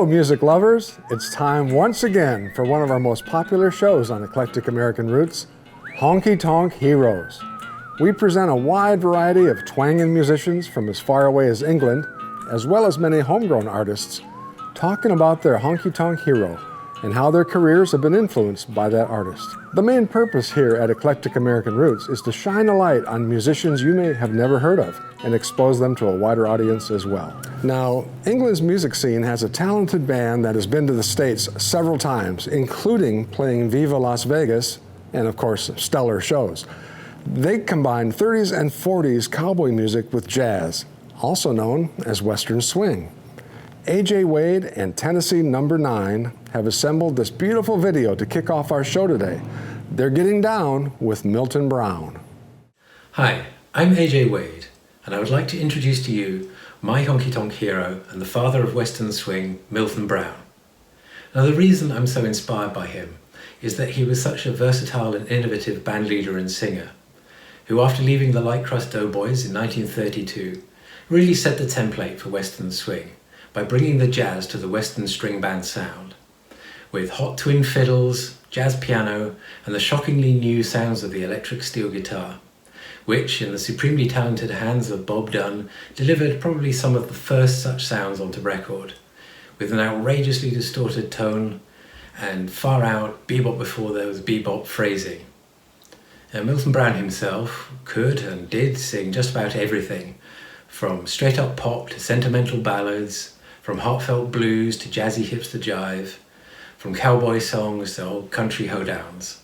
music lovers, it's time once again for one of our most popular shows on Eclectic American Roots, Honky Tonk Heroes. We present a wide variety of twanging musicians from as far away as England, as well as many homegrown artists, talking about their honky tonk hero and how their careers have been influenced by that artist. The main purpose here at Eclectic American Roots is to shine a light on musicians you may have never heard of and expose them to a wider audience as well. Now, England's music scene has a talented band that has been to the States several times, including playing Viva Las Vegas and, of course, stellar shows. They combine 30s and 40s cowboy music with jazz, also known as Western swing. A.J. Wade and Tennessee No. 9 have assembled this beautiful video to kick off our show today. They're getting down with Milton Brown. Hi, I'm A.J. Wade, and I would like to introduce to you my honky tonk hero and the father of Western swing, Milton Brown. Now, the reason I'm so inspired by him is that he was such a versatile and innovative band leader and singer, who after leaving the Light Crust Doughboys in 1932, really set the template for Western swing by bringing the jazz to the Western string band sound, with hot twin fiddles, jazz piano, and the shockingly new sounds of the electric steel guitar, which, in the supremely talented hands of Bob Dunn, delivered probably some of the first such sounds onto record, with an outrageously distorted tone and far out bebop before there was bebop phrasing. Milton Brown himself could and did sing just about everything, from straight up pop to sentimental ballads, from heartfelt blues to jazzy hipster jive, from cowboy songs to old country hoedowns,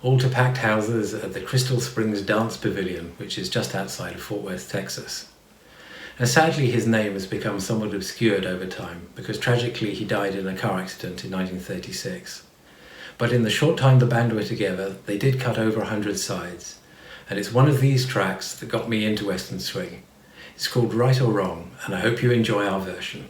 all to packed houses at the Crystal Springs Dance Pavilion, which is just outside of Fort Worth, Texas. And sadly, his name has become somewhat obscured over time because tragically he died in a car accident in 1936. But in the short time the band were together, they did cut over 100 sides, and it's one of these tracks that got me into Western swing. It's called Right or Wrong, and I hope you enjoy our version.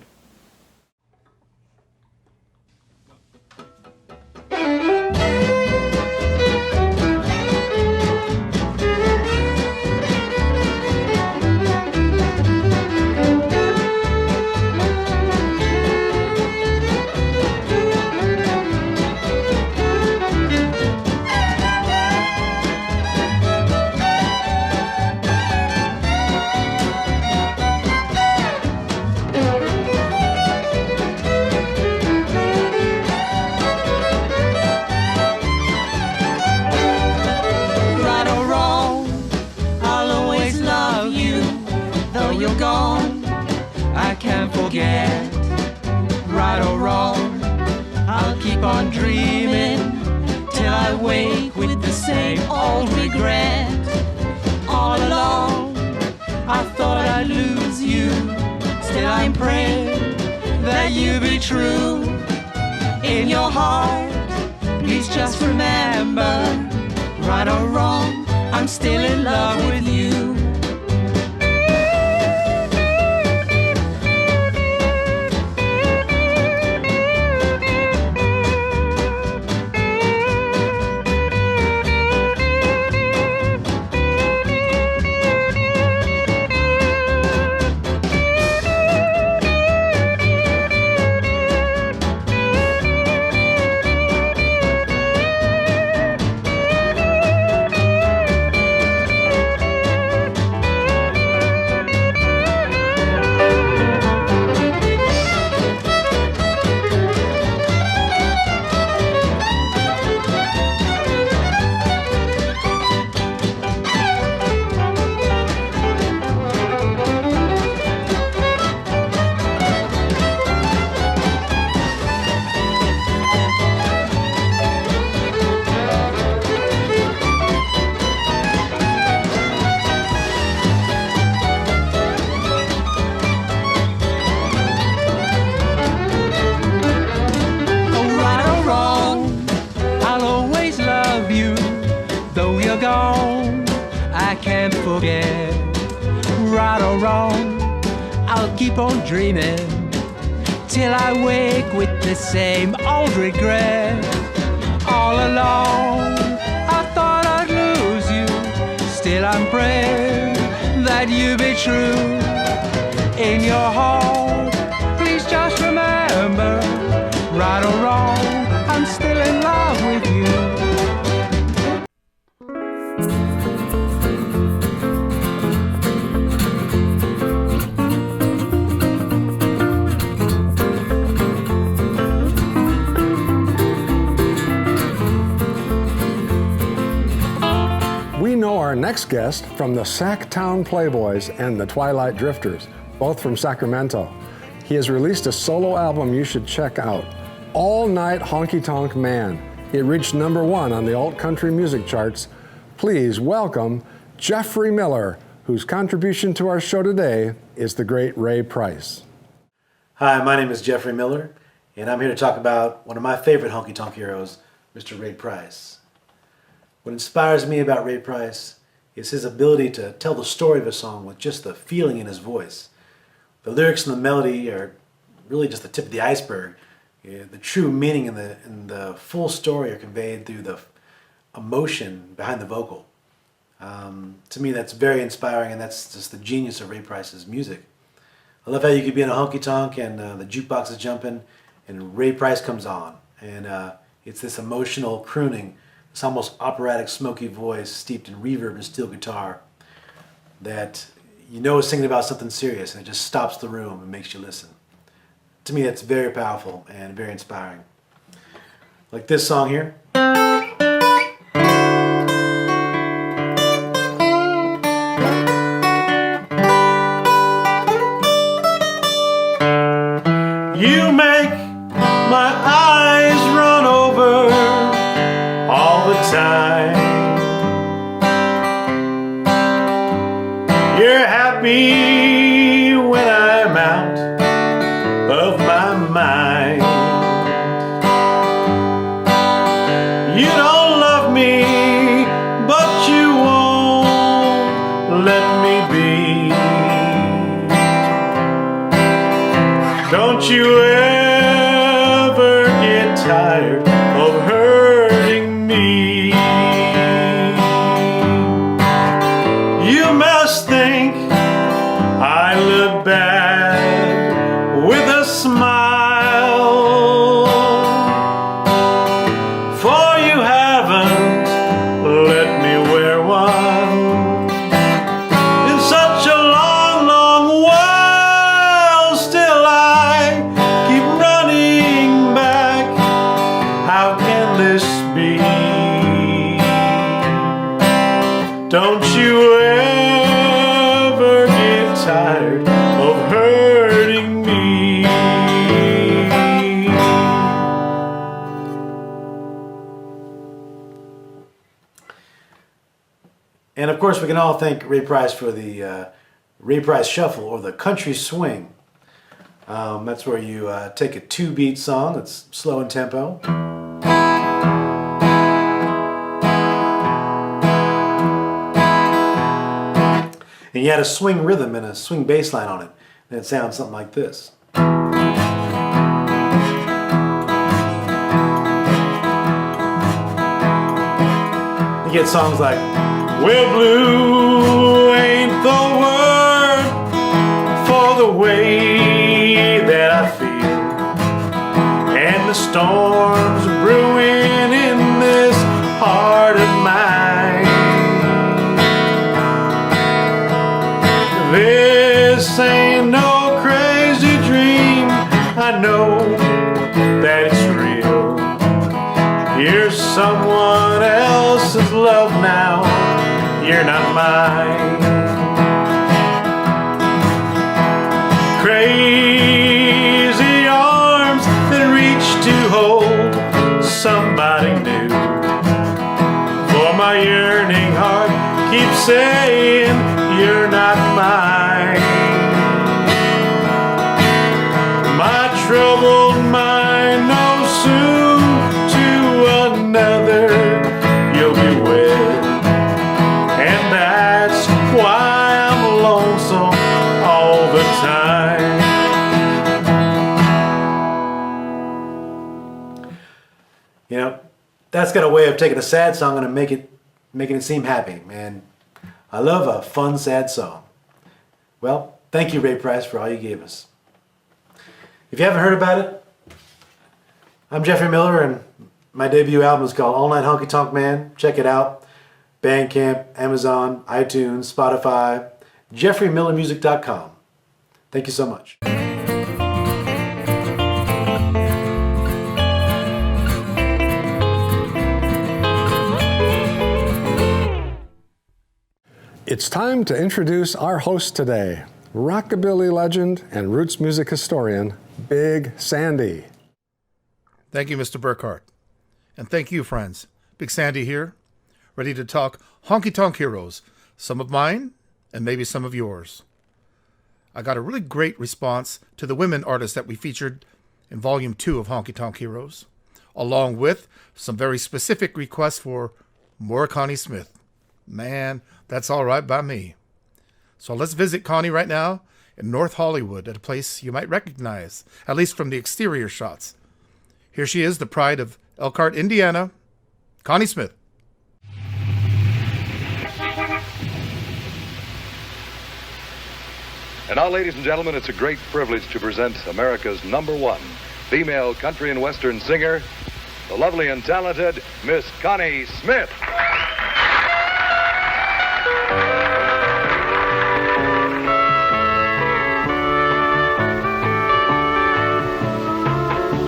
Right or wrong, I'll keep on dreaming till I wake with the same old regret. All along, I thought I'd lose you, still I'm praying that you be true. In your heart, please just remember, right or wrong, I'm still in love with you. Right or wrong, I'll keep on dreaming till I wake with the same old regret. All along, I thought I'd lose you, still I'm praying that you be true. In your heart, please just remember, right or wrong, I'm still in love with you. We know our next guest from the Sacktown Playboys and the Twilight Drifters, both from Sacramento. He has released a solo album you should check out, All Night Honky Tonk Man. It reached #1 on the alt country music charts. Please welcome Geoffrey Miller, whose contribution to our show today is the great Ray Price. Hi, my name is Geoffrey Miller, and I'm here to talk about one of my favorite honky tonk heroes, Mr. Ray Price. What inspires me about Ray Price is his ability to tell the story of a song with just the feeling in his voice. The lyrics and the melody are really just the tip of the iceberg. The true meaning and the full story are conveyed through the emotion behind the vocal. To me, that's very inspiring, and that's just the genius of Ray Price's music. I love how you could be in a honky tonk and the jukebox is jumping and Ray Price comes on, and it's this emotional crooning, this almost operatic smoky voice steeped in reverb and steel guitar that you know is singing about something serious, and it just stops the room and makes you listen. To me, that's very powerful and very inspiring. Like this song here. You make my eyes run over all the time. You're happy when I'm out of my mind. You don't love me, but you won't let me be. Don't you ever get tired of hurting me. You must think I look bad with a smile, for you haven't let me wear one in such a long, long while. Still I keep running back. How can this be? Don't you ever get tired of hurting me. And of course, we can all thank Ray Price for the Ray Price Shuffle, or the country swing. That's where you take a 2-beat song that's slow in tempo, and you add a swing rhythm and a swing bass line on it, and it sounds something like this. You get songs like, well, blue ain't the word for the way that I feel, and the storms brewing in this heart of mine. This ain't no crazy dream, I know that it's real. You're someone else's love now, you're not mine. Crazy arms that reach to hold somebody new, for my yearning heart keeps saying you're not mine. My troubled mind knows soon to another you'll be wed, and that's why I'm lonesome all the time. You know, that's got a way of taking a sad song and making it seem happy, man. I love a fun, sad song. Well, thank you, Ray Price, for all you gave us. If you haven't heard about it, I'm Geoffrey Miller, and my debut album is called All Night Honky Tonk Man. Check it out. Bandcamp, Amazon, iTunes, Spotify, JeoffreyMillerMusic.com. Thank you so much. It's time to introduce our host today, rockabilly legend and roots music historian, Big Sandy. Thank you, Mr. Burkhardt. And thank you, friends. Big Sandy here, ready to talk Honky Tonk Heroes, some of mine and maybe some of yours. I got a really great response to the women artists that we featured in Volume 2 of Honky Tonk Heroes, along with some very specific requests for more Connie Smith. Man, that's all right by me. So let's visit Connie right now in North Hollywood at a place you might recognize, at least from the exterior shots. Here she is, the pride of Elkhart, Indiana, Connie Smith. And now, ladies and gentlemen, it's a great privilege to present America's #1 female country and western singer, the lovely and talented Miss Connie Smith.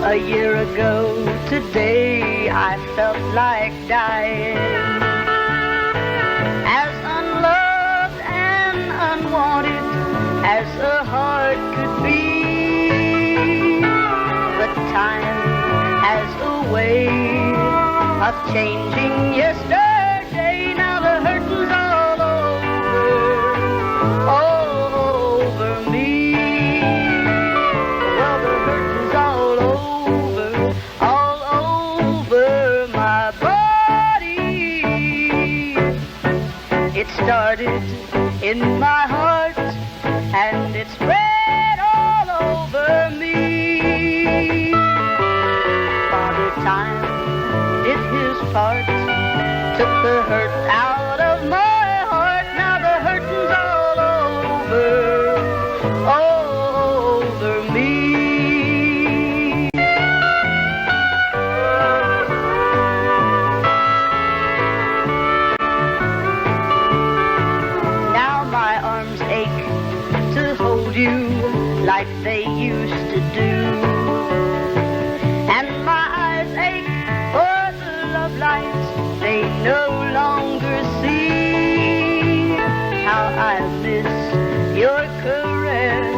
A year ago today, I felt like dying, as unloved and unwanted as a heart could be. But time has a way of changing yesterday. Now the hurting's all over me. Well, the hurting's all over my body. It started in my heart, and it spread all over me. Father Time did his part, took the hurt out of my heart. Now the hurting's all over me. Now my arms ache to hold you like they used to do, and my eyes ache for the love lights they no longer see. How I miss your caress,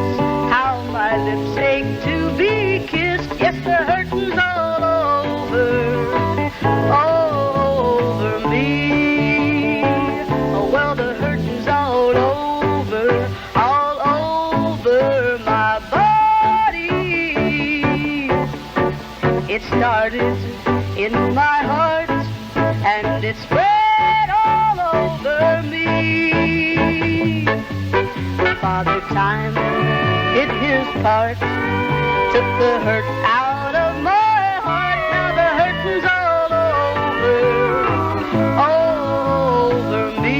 how my lips ache to be kissed. Yes, the hurting's all over me. Oh, well, the hurting's all over my body. It started in my heart, and it spread all over me. Father Time did his part, took the hurt out of my heart. Now the hurting's all over me.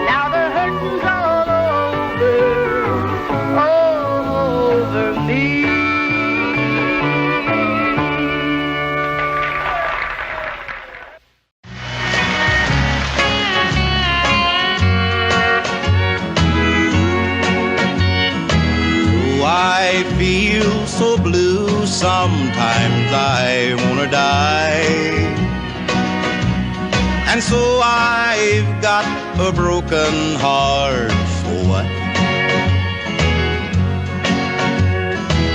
Now the hurting's all over me. I feel so blue, sometimes I wanna die. And so I've got a broken heart, so what?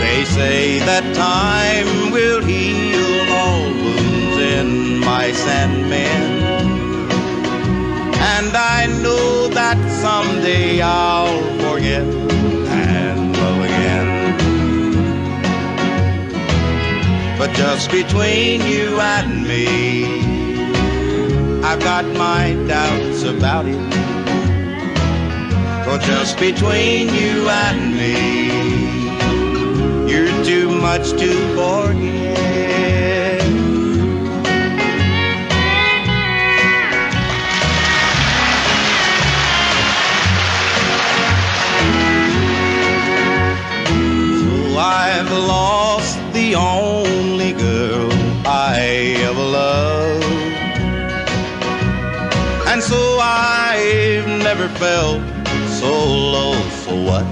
They say that time will heal all wounds in my Sandman, and I know that someday I'll forget and love again. But just between you and me, I've got my doubts about it. For just between you and me, you're too much to forget. So I've lost the only never felt so low, so what?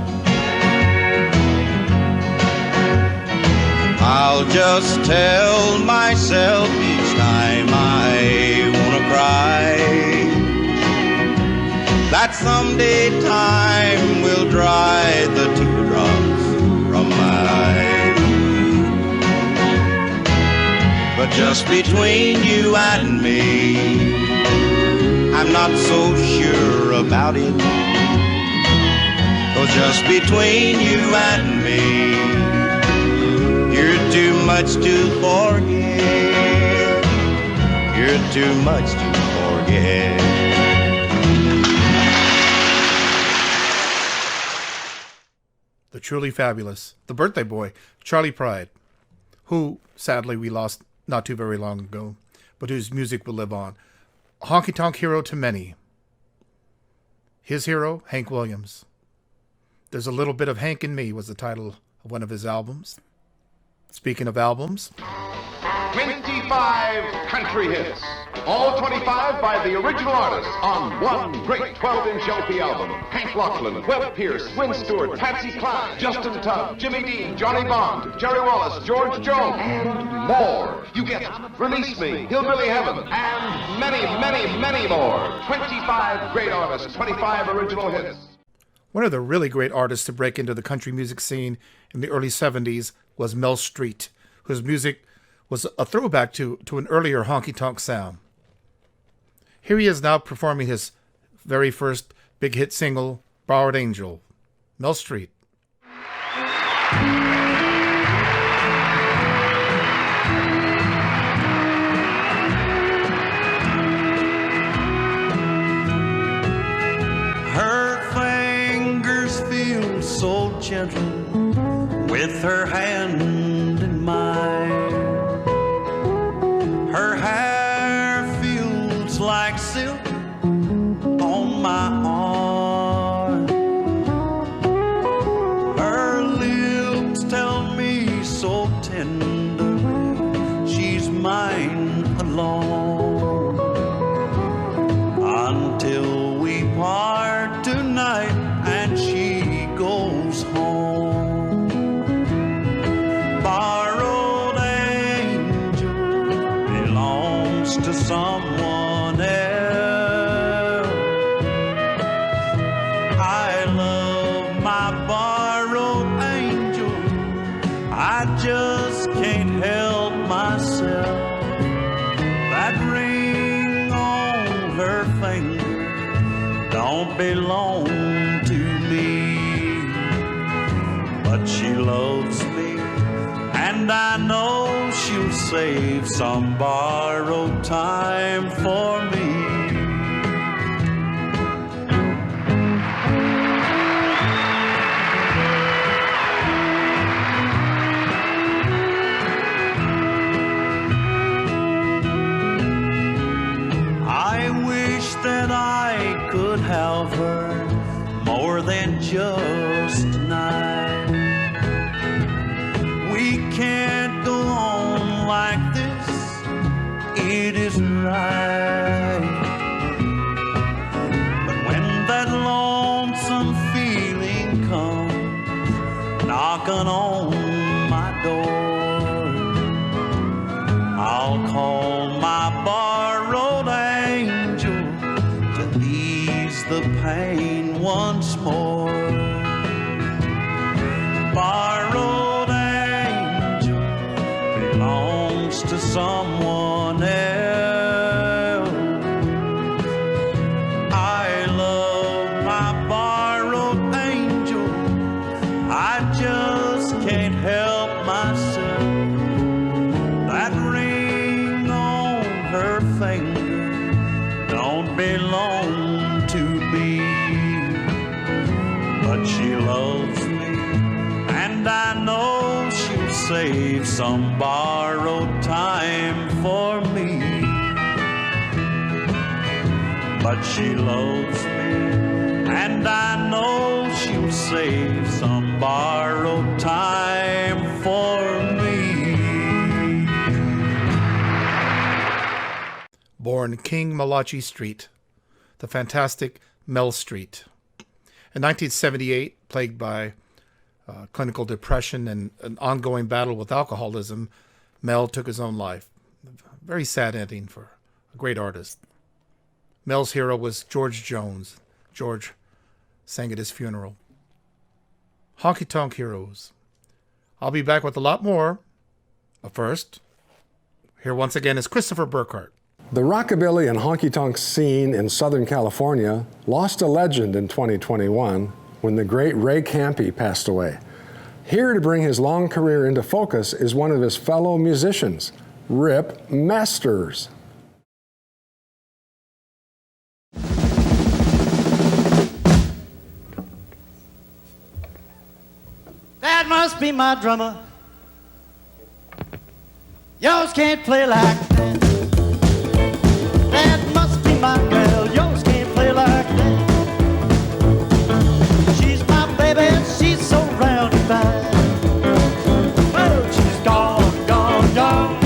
I'll just tell myself each time I wanna cry that someday time will dry the teardrops from my eyes. But just between you and me, I'm not so sure about it. Oh, just between you and me, you're too much to forget. You're too much to forget. The truly fabulous, the birthday boy, Charlie Pride, who sadly we lost not too very long ago, but whose music will live on. Honky Tonk Hero to many. His hero, Hank Williams. There's a Little Bit of Hank in Me was the title of one of his albums. Speaking of albums, 25 country hits. All 25 by the original artists on one great 12-inch LP album. Hank Lachlan, Webb Pierce, Win Stewart, Patsy Cline, Justin Tubb, Jimmy Dean, Johnny Bond, Jerry Wallace, George Jones, and more. You get Release Me, Hillbilly Heaven, and many, many, many more. 25 great artists, 25 original hits. one of the really great artists to break into the country music scene in the early 70s was Mel Street, whose music was a throwback to an earlier honky-tonk sound. Here he is now performing his very first big hit single, Borrowed Angel, Mel Street. Her fingers feel so gentle with her hand in mine. Her hair feels like silk on my arm. Her lips tell me so tenderly she's mine alone. Until we part tonight and she goes home. Borrowed angel belongs to someone else. I love my borrowed angel, I just can't help myself. That ring on her finger don't belong to me, but she loves me, and I know she'll save some borrowed time for me. I wish that I could have her more than just tonight. We can't go on like this, it isn't right. But when that lonesome feeling comes knocking on my door, I'll call my borrowed angel to ease the pain once more. Borrowed angel belongs to someone else. I love my borrowed angel, I just can't help myself. That ring on her finger don't belong to me, but she loves me, and I know she'll save some borrowed time for me. But she loves me, and I know she'll save some borrowed time for me. Born King Malachi Street, the fantastic Mel Street. In 1978, plagued by clinical depression and an ongoing battle with alcoholism, Mel took his own life. A very sad ending for a great artist. Mel's hero was George Jones. George sang at his funeral. Honky Tonk Heroes. I'll be back with a lot more. But first, here once again is Christopher Burkhardt. The rockabilly and honky-tonk scene in Southern California lost a legend in 2021 when the great Ray Campi passed away. Here to bring his long career into focus is one of his fellow musicians, Rip Masters. That must be my drummer. Yours can't play like that. That must be my girl. Yours can't play like that. She's my baby, she's so round and fine. Well, she's gone, gone, gone.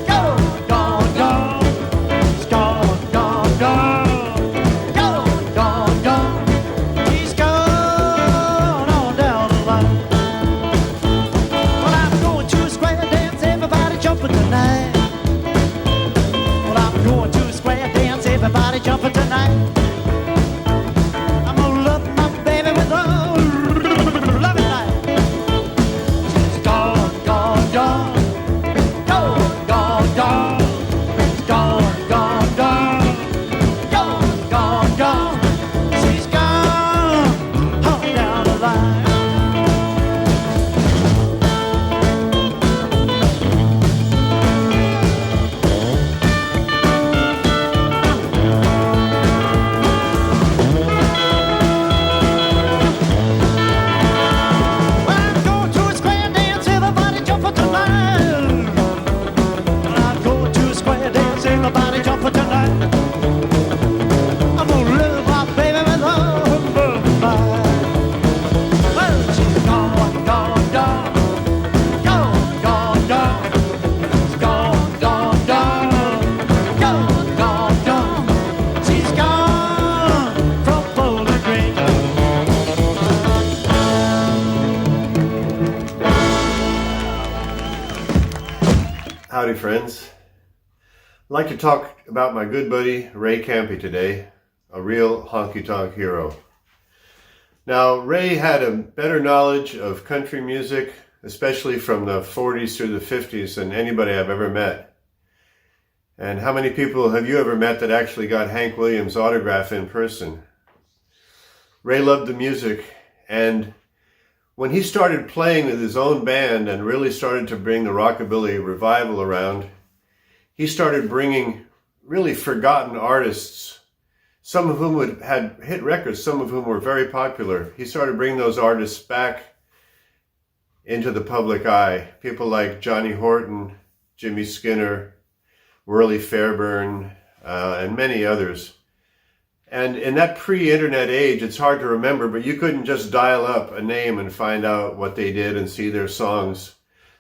Gone, gone, gone. She's gone, gone, gone. Gone, gone, gone. She's gone on down the line. Well, I'm going to a square dance, everybody jumping tonight. Well, I'm going to a square dance, everybody jumping tonight. I'm gonna love my baby with all loving life. She's gone, gone, gone. Gone, gone, gone. Gone, gone, gone. Gone, gone, gone. She's gone on down the line. I'm going to a square dance, everybody jumping tonight. I'm going to a square dance, everybody jumping tonight. I'm gonna love my baby with all her love life. Well, she's gone, gone, gone. Gone, gone, gone. She's gone, gone, gone. Gone, gone, gone. She's gone from Bowling Green. Howdy, friends. I'd like to talk about my good buddy Ray Campi today, a real honky tonk hero. Now, Ray had a better knowledge of country music, especially from the 40s through the 50s, than anybody I've ever met. And how many people have you ever met that actually got Hank Williams' autograph in person? Ray loved the music, and when he started playing with his own band and really started to bring the rockabilly revival around, he started bringing really forgotten artists, some of whom had hit records, some of whom were very popular. He started bringing those artists back into the public eye. People like Johnny Horton, Jimmy Skinner, Whirly Fairburn, and many others. And in that pre-internet age, it's hard to remember, but you couldn't just dial up a name and find out what they did and see their songs.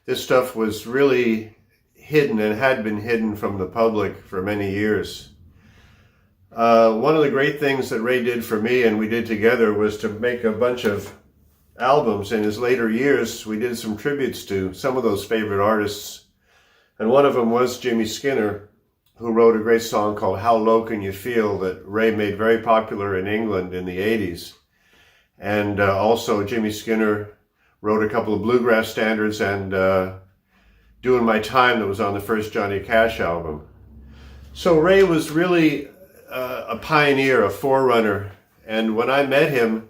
This stuff was really hidden and had been hidden from the public for many years. One of the great things that Ray did for me and we did together was to make a bunch of albums. In his later years, we did some tributes to some of those favorite artists. And one of them was Jimmy Skinner, who wrote a great song called How Low Can You Feel that Ray made very popular in England in the 80s. And also Jimmy Skinner wrote a couple of bluegrass standards and Doing My Time that was on the first Johnny Cash album. So Ray was really a pioneer, a forerunner. And when I met him,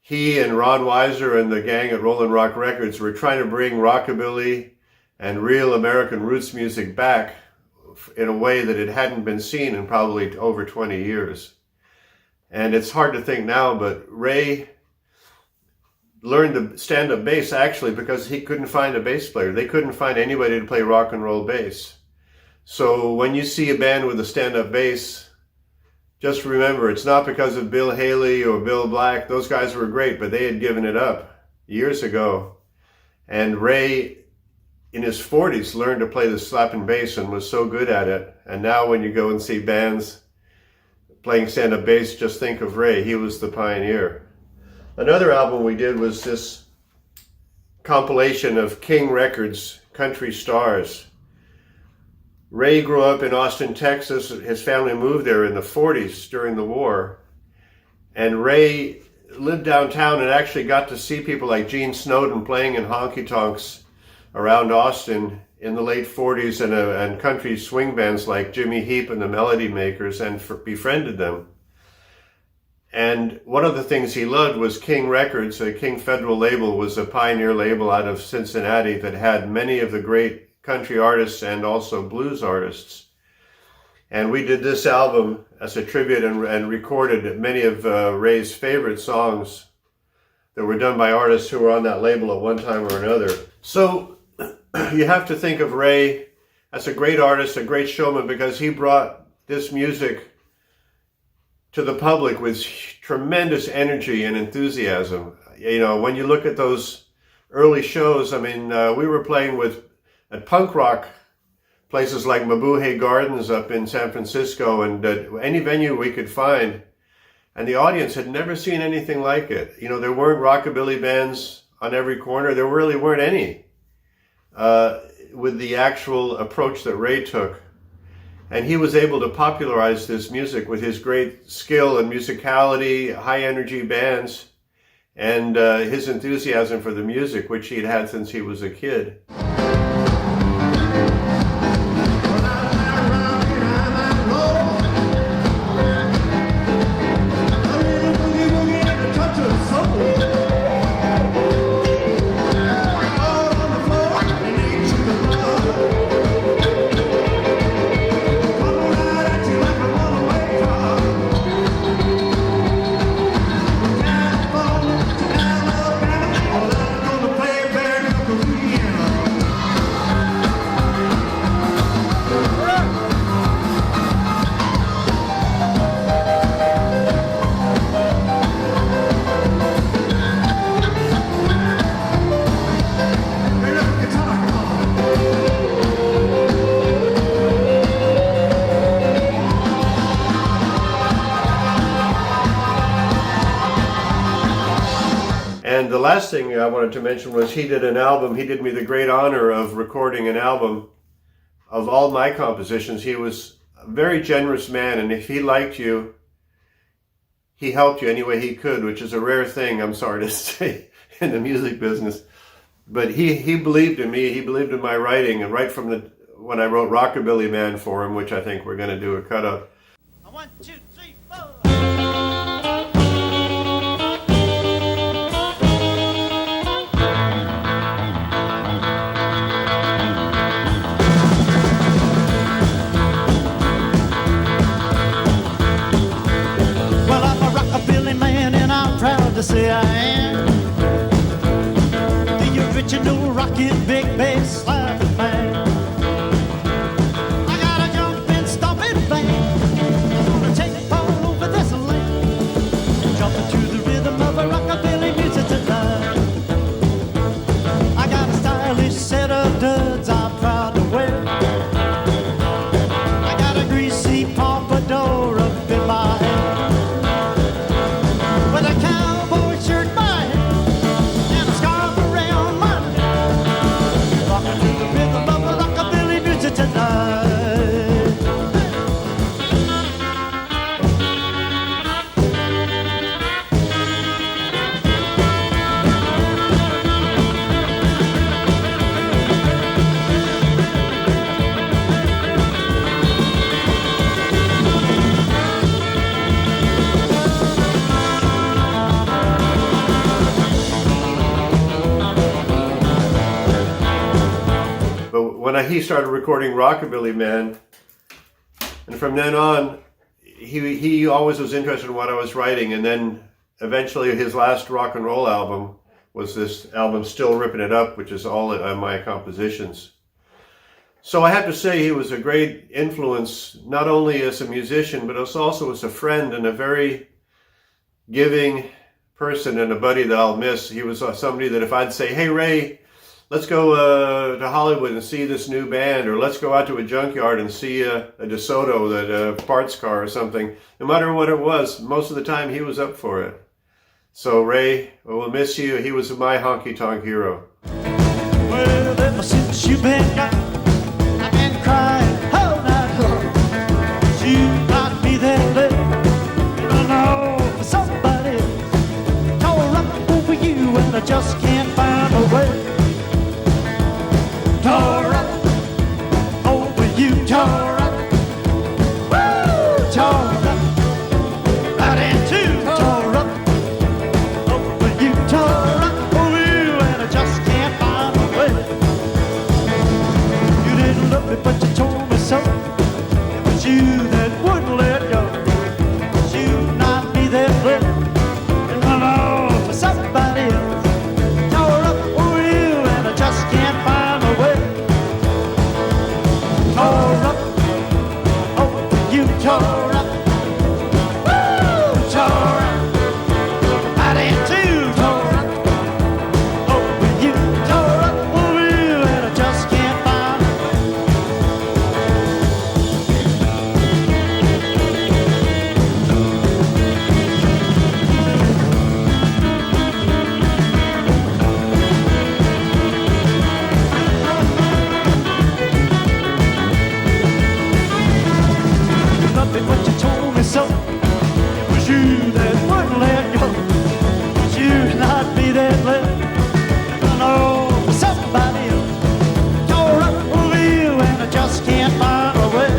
he and Ron Weiser and the gang at Rollin' Rock Records were trying to bring rockabilly and real American roots music back in a way that it hadn't been seen in probably over 20 years. And it's hard to think now, but Ray learned the stand-up bass actually because he couldn't find a bass player. They couldn't find anybody to play rock and roll bass. So when you see a band with a stand-up bass, just remember it's not because of Bill Haley or Bill Black. Those guys were great, but they had given it up years ago. And Ray, in his 40s, learned to play the slapping bass and was so good at it. And now when you go and see bands playing stand-up bass, just think of Ray. He was the pioneer. Another album we did was this compilation of King Records country stars. Ray grew up in Austin, Texas. His family moved there in the 40s during the war. And Ray lived downtown and actually got to see people like Gene Snowden playing in honky tonks around Austin in the late 40s, and country swing bands like Jimmy Heap and the Melody Makers, and befriended them. And one of the things he loved was King Records. A King Federal label was a pioneer label out of Cincinnati that had many of the great country artists and also blues artists. And we did this album as a tribute and recorded many of Ray's favorite songs that were done by artists who were on that label at one time or another. So you have to think of Ray as a great artist, a great showman, because he brought this music to the public with tremendous energy and enthusiasm. You know, when you look at those early shows, I mean, we were playing at punk rock places like Mabuhay Gardens up in San Francisco, and any venue we could find, and the audience had never seen anything like it. You know, there weren't rockabilly bands on every corner. There really weren't any with the actual approach that Ray took. And he was able to popularize this music with his great skill and musicality, high energy bands, and his enthusiasm for the music, which he'd had since he was a kid. The last thing I wanted to mention was he did an album. He did me the great honor of recording an album of all my compositions. He was a very generous man, and if he liked you, he helped you any way he could, which is a rare thing, I'm sorry to say, in the music business. But he believed in me. He believed in my writing, and right from when I wrote Rockabilly Man for him, which I think we're going to do a cut of. 1, 2, 3, 4. To say I am the original rockin' big bass slapping man. I got a jumpin', stompin' band. I'm gonna take all over this land, jumping to the rhythm of a rockabilly music tonight. I got a stylish set of duds I'm proud to wear. I got a greasy pompadour up in my hair. With a cowboy shirt by and a scarf around my neck, rockin' to the rhythm of a rockabilly music tonight. When he started recording Rockabilly Man, and from then on, he always was interested in what I was writing, and then eventually his last rock and roll album was this album, Still Ripping It Up, which is all of my compositions. So I have to say he was a great influence, not only as a musician, but also as a friend and a very giving person and a buddy that I'll miss. He was somebody that if I'd say, hey Ray, let's go to Hollywood and see this new band, or let's go out to a junkyard and see a DeSoto, that parts car or something. No matter what it was, most of the time he was up for it. So Ray, we'll miss you. He was my honky tonk hero. Well, ever since you've been gone, I've been crying all night long. You might be that late, but I know for somebody tore up over you, and I just can't find a way. Tore up over you, tore up, woo, tore up, right in two, tore up over you, tore up over you, and I just can't find a way. You didn't love me, but you told me so. It was you that wouldn't let go. It was you, not me, that let. And I know for somebody else, tore up over you, and I just can't find a way. Tore up over you, tore up, woo, tore up, right in two, tore up over you, tore up over you, and I just can't find a nothing what you told me so. It was you that wouldn't let go. It was you, not me, that let. I know for somebody else tore up over you, and I just can't find a way.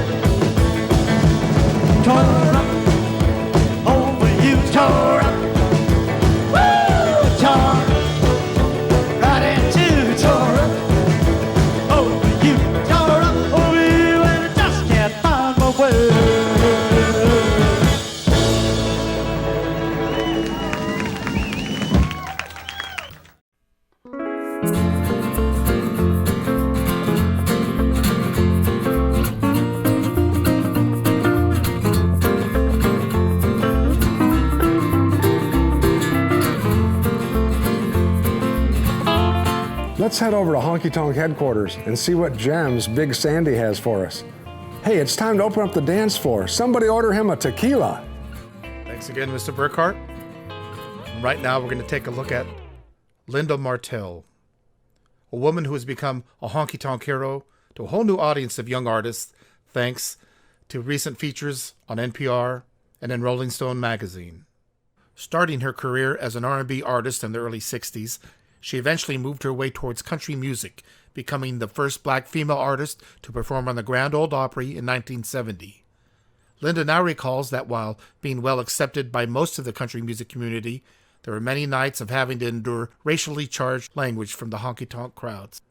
Tore up over you, tore up, woo, tore up, right in two, tore up over you, tore up over you, and I just can't find my way. Let's head over to Honky Tonk headquarters and see what gems Big Sandy has for us. Hey, it's time to open up the dance floor. Somebody order him a tequila. Thanks again, Mr. Burkhardt. And right now we're going to take a look at Linda Martell, a woman who has become a honky tonk hero to a whole new audience of young artists thanks to recent features on NPR and in Rolling Stone magazine. Starting her career as an R&B artist in the early 60s, she eventually moved her way towards country music, becoming the first black female artist to perform on the Grand Ole Opry in 1970. Linda now recalls that while being well accepted by most of the country music community, there were many nights of having to endure racially charged language from the honky-tonk crowds.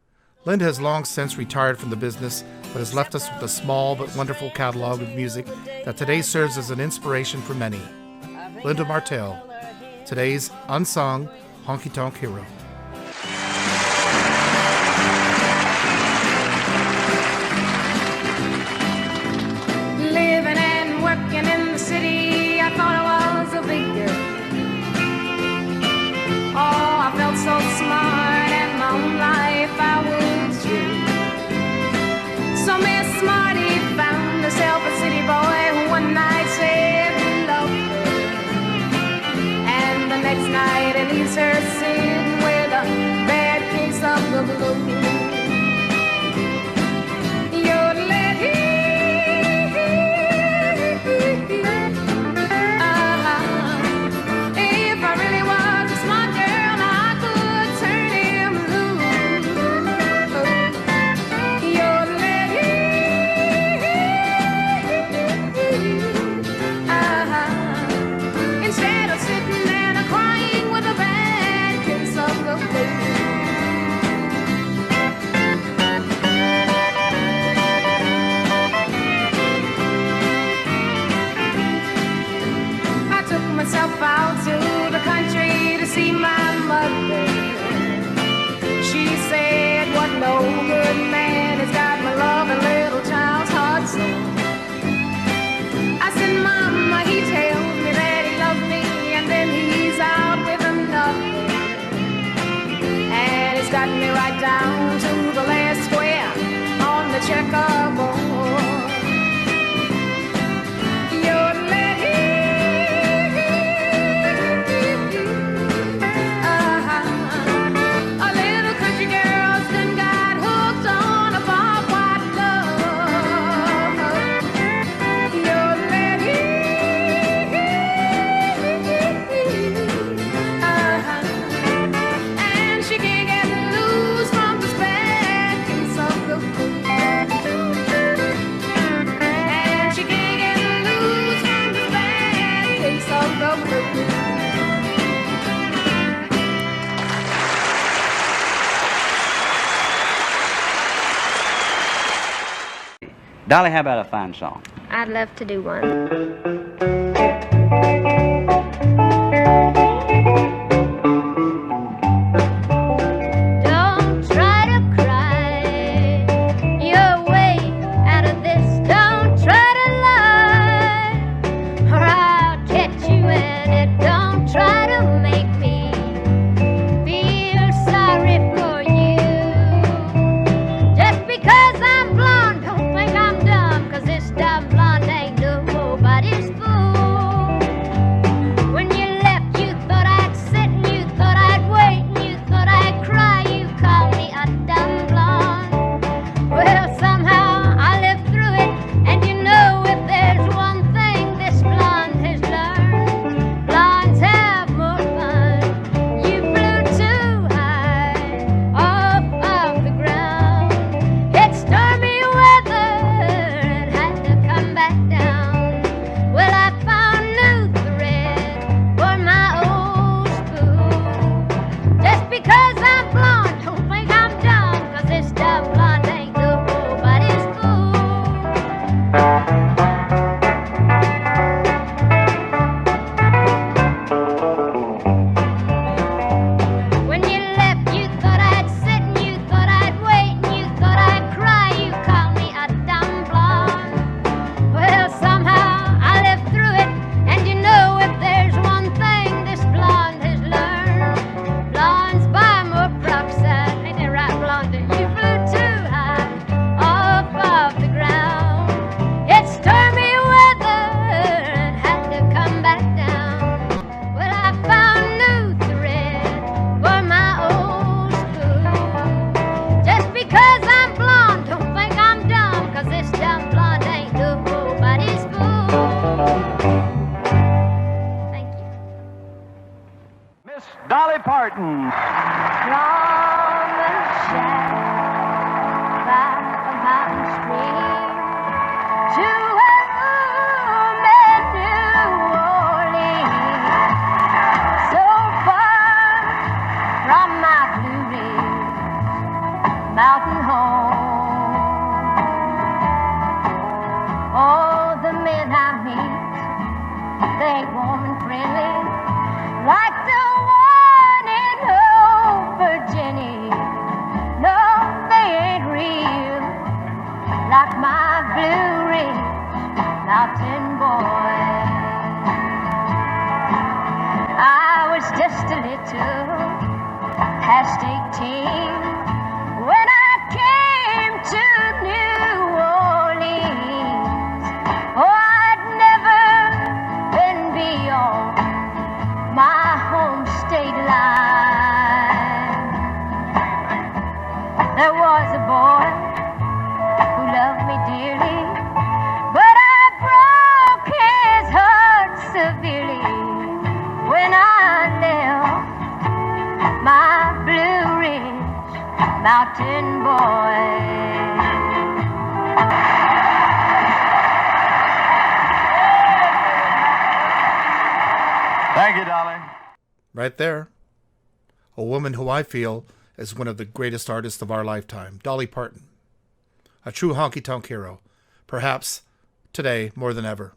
Linda has long since retired from the business, but has left us with a small but wonderful catalog of music that today serves as an inspiration for many. Linda Martell, today's unsung honky tonk hero. Living and working in the city, I thought I was a big girl. Oh, I felt so smart, and my own life I was true. So Miss Marty found herself a city boy who one night said he loved her, and the next night he leaves her sitting with a bad case of the blues. got me right down to the last square on the checkerboard. Your lady, a little country girl's done got hooked on a barbed glove. Your lady, and she can't get loose from the spankings of the boot. And she can't get loose from the spankings of the boot. Dolly, how about a fine song? I'd love to do one. Don't try to cry your way out of this. Don't try to lie, or I'll catch you in it. Don't try to make me feel sorry for you. Just because I'm blonde, don't think I'm dumb, 'cause this dumb blonde ain't nobody's fool. When you left, you thought I'd sit and you thought I'd wait and you thought I'd cry. You called me a dumb blonde. Well, somehow I lived through it, and you know if there's one thing this blonde has learned, blondes have more fun. You flew too high off of the ground. It's stormy weather and had to come back down. Well, I found new thread for my old spool. Just because I'm blonde, don't think I'm dumb, 'cause this dumb blonde ain't nobody's fool. When you left, you thought I'd sit and you thought I'd wait and you thought I'd cry. You called me a dumb blonde. Well, somehow I lived through it, and you know if there's one thing this blonde has learned, blondes buy more peroxide. Ain't that right, Blondie? You flew too high off of the ground. It's stormy weather and had to come back down. Well, I found new thread for my old spool. Just because I'm blonde, don't think I'm dumb, 'cause this dumb blonde ain't nobody's fool. Thank you. Miss Dolly Parton. From the shack by the mountain stream to a room in New Orleans, so far from my Blue Ridge mountain home. Oh, the men I meet, they ain't warm and friendly like the one in old Virginia. No, they ain't real like my Blue Ridge mountain boy. I was just a little past 18 when I came to New Orleans. Oh, I'd never been beyond my home state line. There was a boy who loved me dearly, but I broke his heart severely when I left my Blue Ridge mountain boy. Thank you, Dolly. Right there. A woman who I feel is one of the greatest artists of our lifetime, Dolly Parton. A true honky tonk hero, perhaps today more than ever.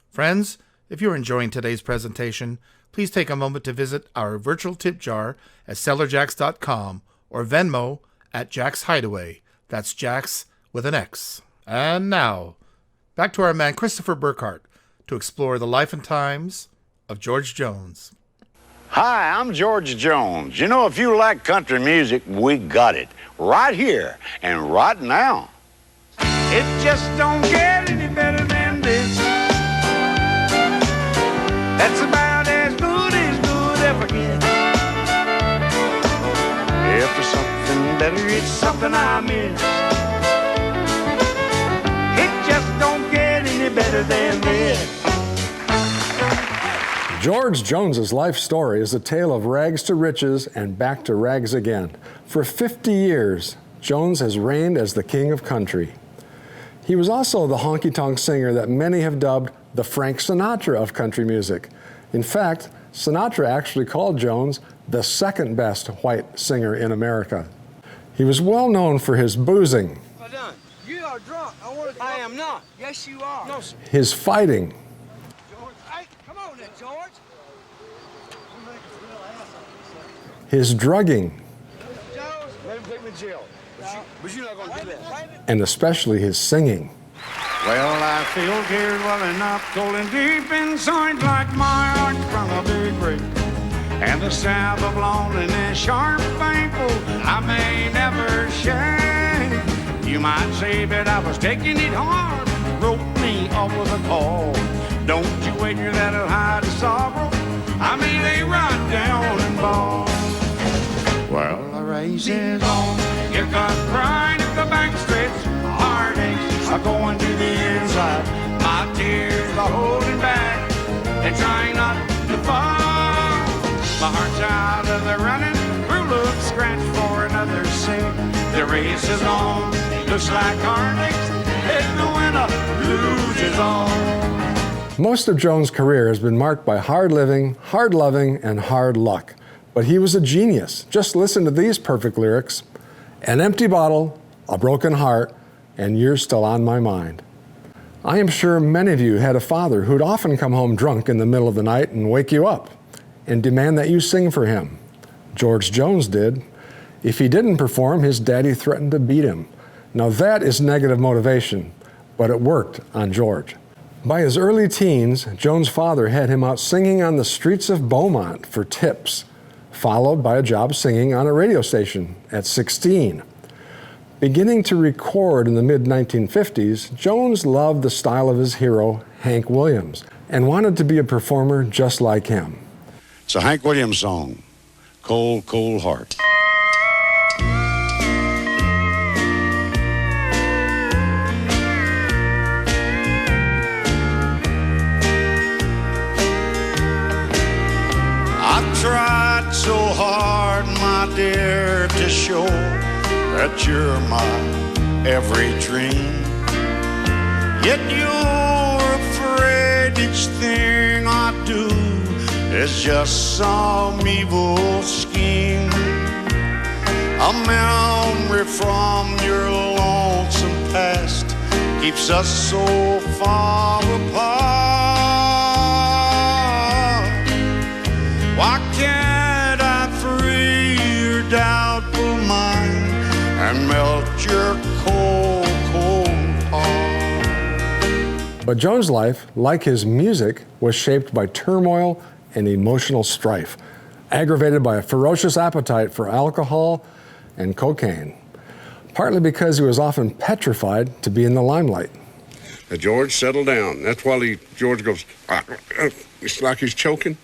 Friends, if you're enjoying today's presentation, please take a moment to visit our virtual tip jar at StellarJAX.com or Venmo at JAX Hideaway. That's JAX with an X. And now, back to our man Christopher Burkhardt to explore the life and times of George Jones. Hi, I'm George Jones. You know, if you like country music, we got it. Right here and right now. It just don't get any better than this. That's about as good ever gets. If there's something better, it's something I miss. It just don't get any better than this. George Jones's life story is a tale of rags to riches and back to rags again. For 50 years, Jones has reigned as the king of country. He was also the honky-tonk singer that many have dubbed the Frank Sinatra of country music. In fact, Sinatra actually called Jones the second best white singer in America. He was well known for his boozing, You are drunk. I am not. Yes, you are. No, sir. his fighting, George, hey, come on then, George. his drugging, Let him take me to jail. But you're not going to do that. and especially his singing. Well, I feel geared well enough, cold and deep inside like my heart from a big break. And the stab of loneliness, sharp, painful, I may never shake. You might say that I was taking it hard, wrote me off with a call. Don't you wager that'll hide the sorrow, I may lay right down and bawl. Well, the race is on, here comes pride at the back stretch. Heartaches are going to the inside. My tears are holding back and trying not to fall. My heart's out of the running, through look scratch for another sing. The race is on, looks like heartaches, and the winner loses all. Most of Jones' career has been marked by hard living, hard loving, and hard luck. But he was a genius. Just listen to these perfect lyrics. An empty bottle, a broken heart, and you're still on my mind. I am sure many of you had a father who'd often come home drunk in the middle of the night and wake you up and demand that you sing for him. George Jones did. If he didn't perform, his daddy threatened to beat him. Now that is negative motivation, but it worked on George. By his early teens, Jones' father had him out singing on the streets of Beaumont for tips, followed by a job singing on a radio station at 16. Beginning to record in the mid-1950s, Jones loved the style of his hero, Hank Williams, and wanted to be a performer just like him. It's a Hank Williams song, Cold, Cold Heart. I've tried so hard, my dear, to show that you're my every dream. Yet you're afraid each thing I do is just some evil scheme. A memory from your lonesome past keeps us so far apart. Why can't I free your doubtful mind and melt your cold, cold heart? But Jones' life, like his music, was shaped by turmoil and emotional strife, aggravated by a ferocious appetite for alcohol and cocaine, partly because he was often petrified to be in the limelight. George, settle down. That's why George goes, it's like he's choking.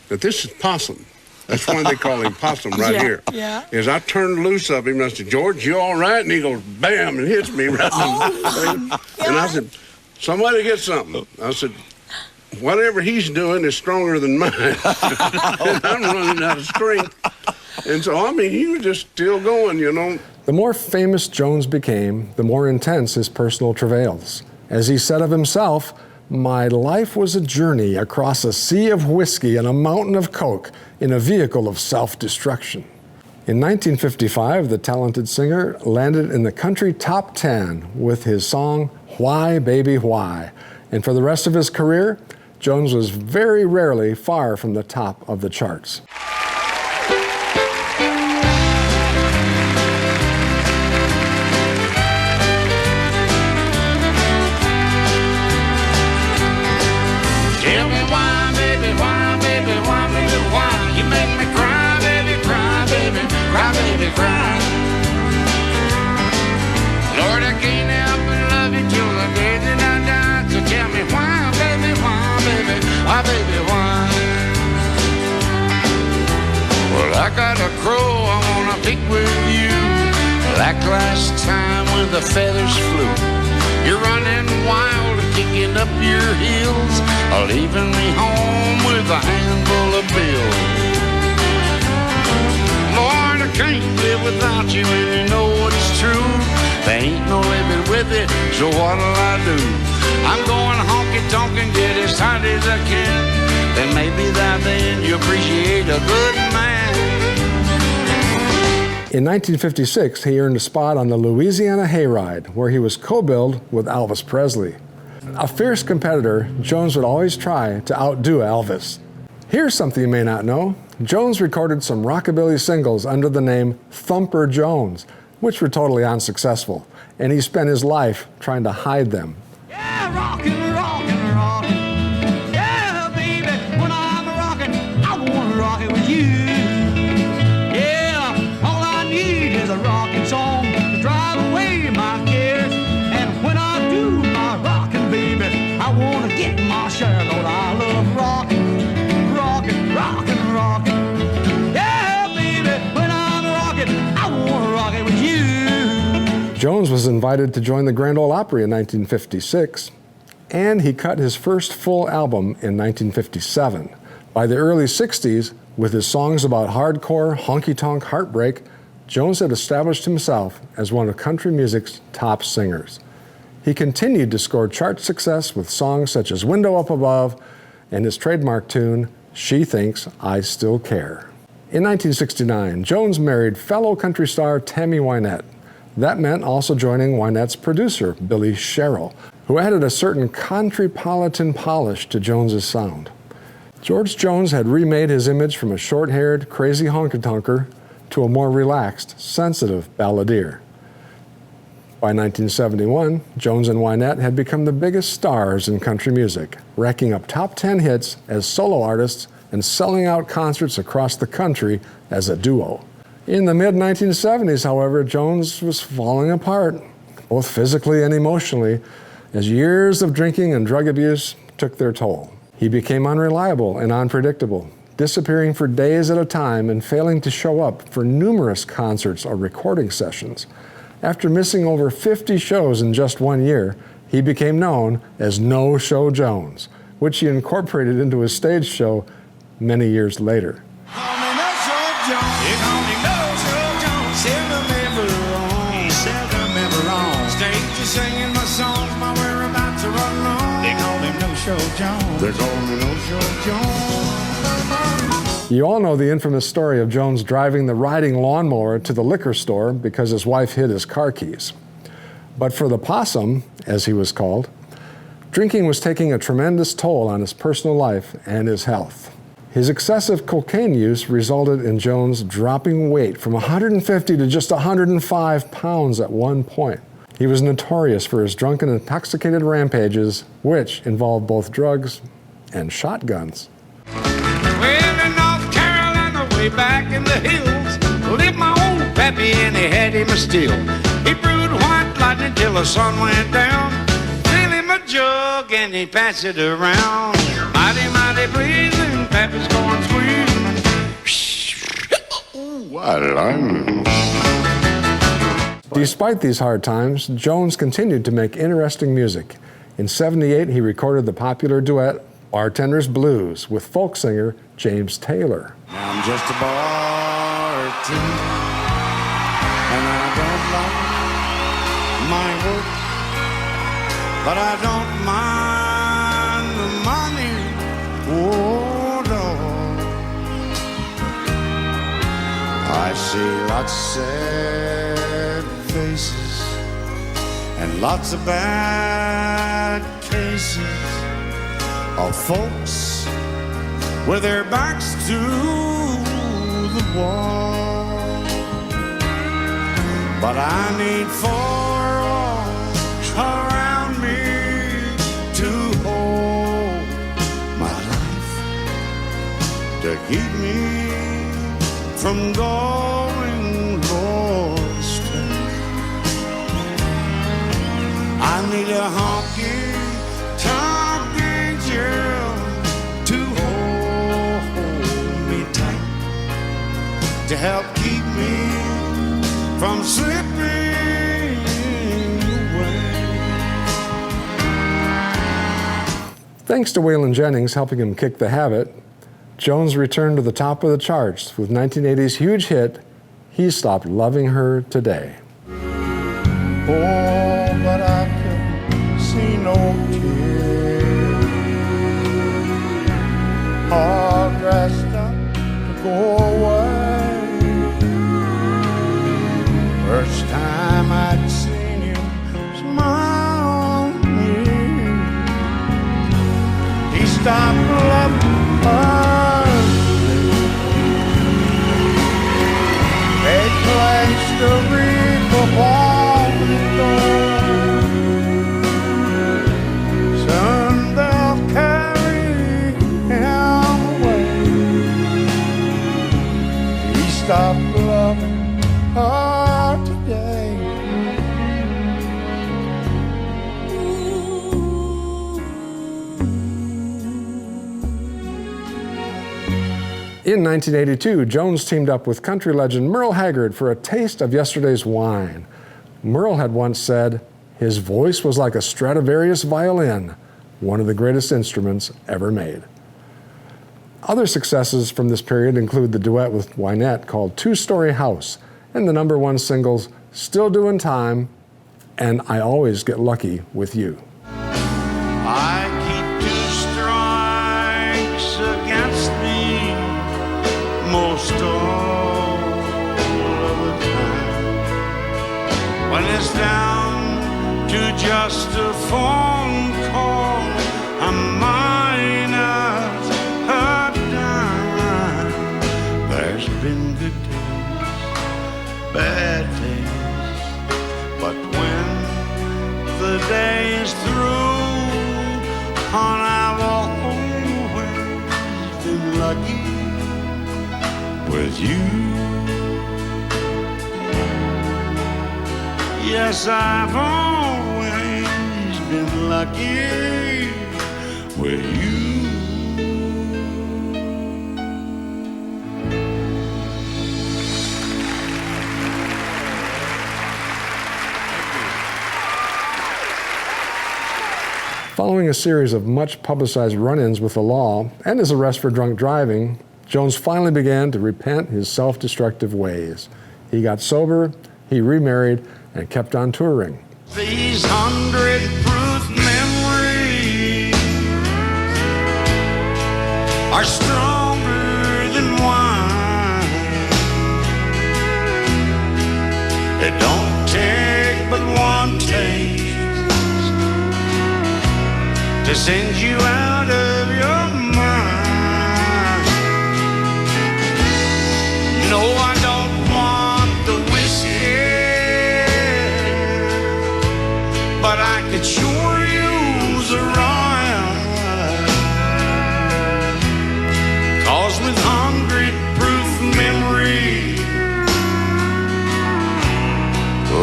But this is Possum. That's why they call him Possum right here. Yeah. Is I turned loose of him and I said, George, you all right? And he goes, bam, and hits me right in the face. And I said, somebody get something. I said, whatever he's doing is stronger than mine. And I'm running out of strength. And so, I mean, he was just still going, you know. The more famous Jones became, the more intense his personal travails. As he said of himself, my life was a journey across a sea of whiskey and a mountain of coke in a vehicle of self-destruction. In 1955, the talented singer landed in the country top 10 with his song, Why Baby Why. And for the rest of his career, Jones was very rarely far from the top of the charts. Tell me why, baby, why, baby, why, baby, why? a crow, I wanna pick with you. Like last time when the feathers flew. You're running wild, kicking up your heels, leaving me home with a handful of bills. Lord, I can't live without you, and you know it's true. There ain't no living with it, so what'll I do? I'm going honky-tonk and get as tight as I can. Then maybe then you appreciate a good man. In 1956, he earned a spot on the Louisiana Hayride, where he was co-billed with Elvis Presley. A fierce competitor, Jones would always try to outdo Elvis. Here's something you may not know. Jones recorded some rockabilly singles under the name Thumper Jones, which were totally unsuccessful, and he spent his life trying to hide them. Yeah, rockin', rockin', rockin'. Yeah, baby, when I'm rockin', I wanna rock it with you. Yeah, all I need is a rockin' song to drive away my cares. And when I do my rockin', baby, I wanna get my share. Lord, I love rockin', rockin', rockin', rockin'. Yeah, baby, when I'm rockin', I wanna rock it with you. Jones was invited to join the Grand Ole Opry in 1956, and he cut his first full album in 1957. By the early 60s, with his songs about hardcore, honky-tonk heartbreak, Jones had established himself as one of country music's top singers. He continued to score chart success with songs such as Window Up Above and his trademark tune, She Thinks I Still Care. In 1969, Jones married fellow country star Tammy Wynette. That meant also joining Wynette's producer, Billy Sherrill, who added a certain countrypolitan polish to Jones's sound. George Jones had remade his image from a short-haired, crazy honky-tonker to a more relaxed, sensitive balladeer. By 1971, Jones and Wynette had become the biggest stars in country music, racking up top 10 hits as solo artists and selling out concerts across the country as a duo. In the mid-1970s, however, Jones was falling apart, both physically and emotionally, as years of drinking and drug abuse took their toll. He became unreliable and unpredictable, disappearing for days at a time and failing to show up for numerous concerts or recording sessions. After missing over 50 shows in just 1 year, he became known as No Show Jones, which he incorporated into his stage show many years later. You all know the infamous story of Jones driving the riding lawnmower to the liquor store because his wife hid his car keys. But for the possum, as he was called, drinking was taking a tremendous toll on his personal life and his health. His excessive cocaine use resulted in Jones dropping weight from 150 to just 105 pounds at one point. He was notorious for his drunken, intoxicated rampages, which involved both drugs and shotguns. Well, in North Carolina, way back in the hills, lived my old pappy and he had him a still. He brewed white lightning till the sun went down. Fill him a jug and he passed it around. Mighty, mighty pleasing, pappy's going squeezing. Ooh, I like. Despite these hard times, Jones continued to make interesting music. In '78, he recorded the popular duet Bartender's Blues with folk singer James Taylor. I'm just a bartender, and I don't like my work, but I don't mind the money. Oh, Lord. I see lots of sad faces and lots of bad cases of folks with their backs to the wall. But I need four around me to hold my life, to keep me from going lost. I need a honky-tonk angel to hold me tight, to help keep me from slipping away. Thanks to Waylon Jennings helping him kick the habit, Jones returned to the top of the charts with 1980's huge hit, He Stopped Loving Her Today. Oh, but I couldn't see no kid all dressed up to go away. First time I'd seen you smile on me, he stopped loving her. They placed a wreath upon the door. Soon they'll carry him away. He stopped loving her today. In 1982, Jones teamed up with country legend Merle Haggard for a taste of yesterday's wine. Merle had once said, his voice was like a Stradivarius violin, one of the greatest instruments ever made. Other successes from this period include the duet with Wynette called Two-Story House and the #1 singles Still Doing Time and I Always Get Lucky with You. I keep 2 strikes against me most all of the time. When it's down to just a phone call, I'm minus a dime. There's been good days, bad days, but when the day is through, hon, I've always been lucky with you. Yes, I've always been lucky with you. Following a series of much publicized run-ins with the law and his arrest for drunk driving, Jones finally began to repent his self-destructive ways. He got sober, he remarried, and kept on touring. These 100-proof memories are stronger than wine. It don't take but one taste to send you out of your mind. No, I don't want the whiskey, but I could sure use a ride. 'Cause with 100-proof memory,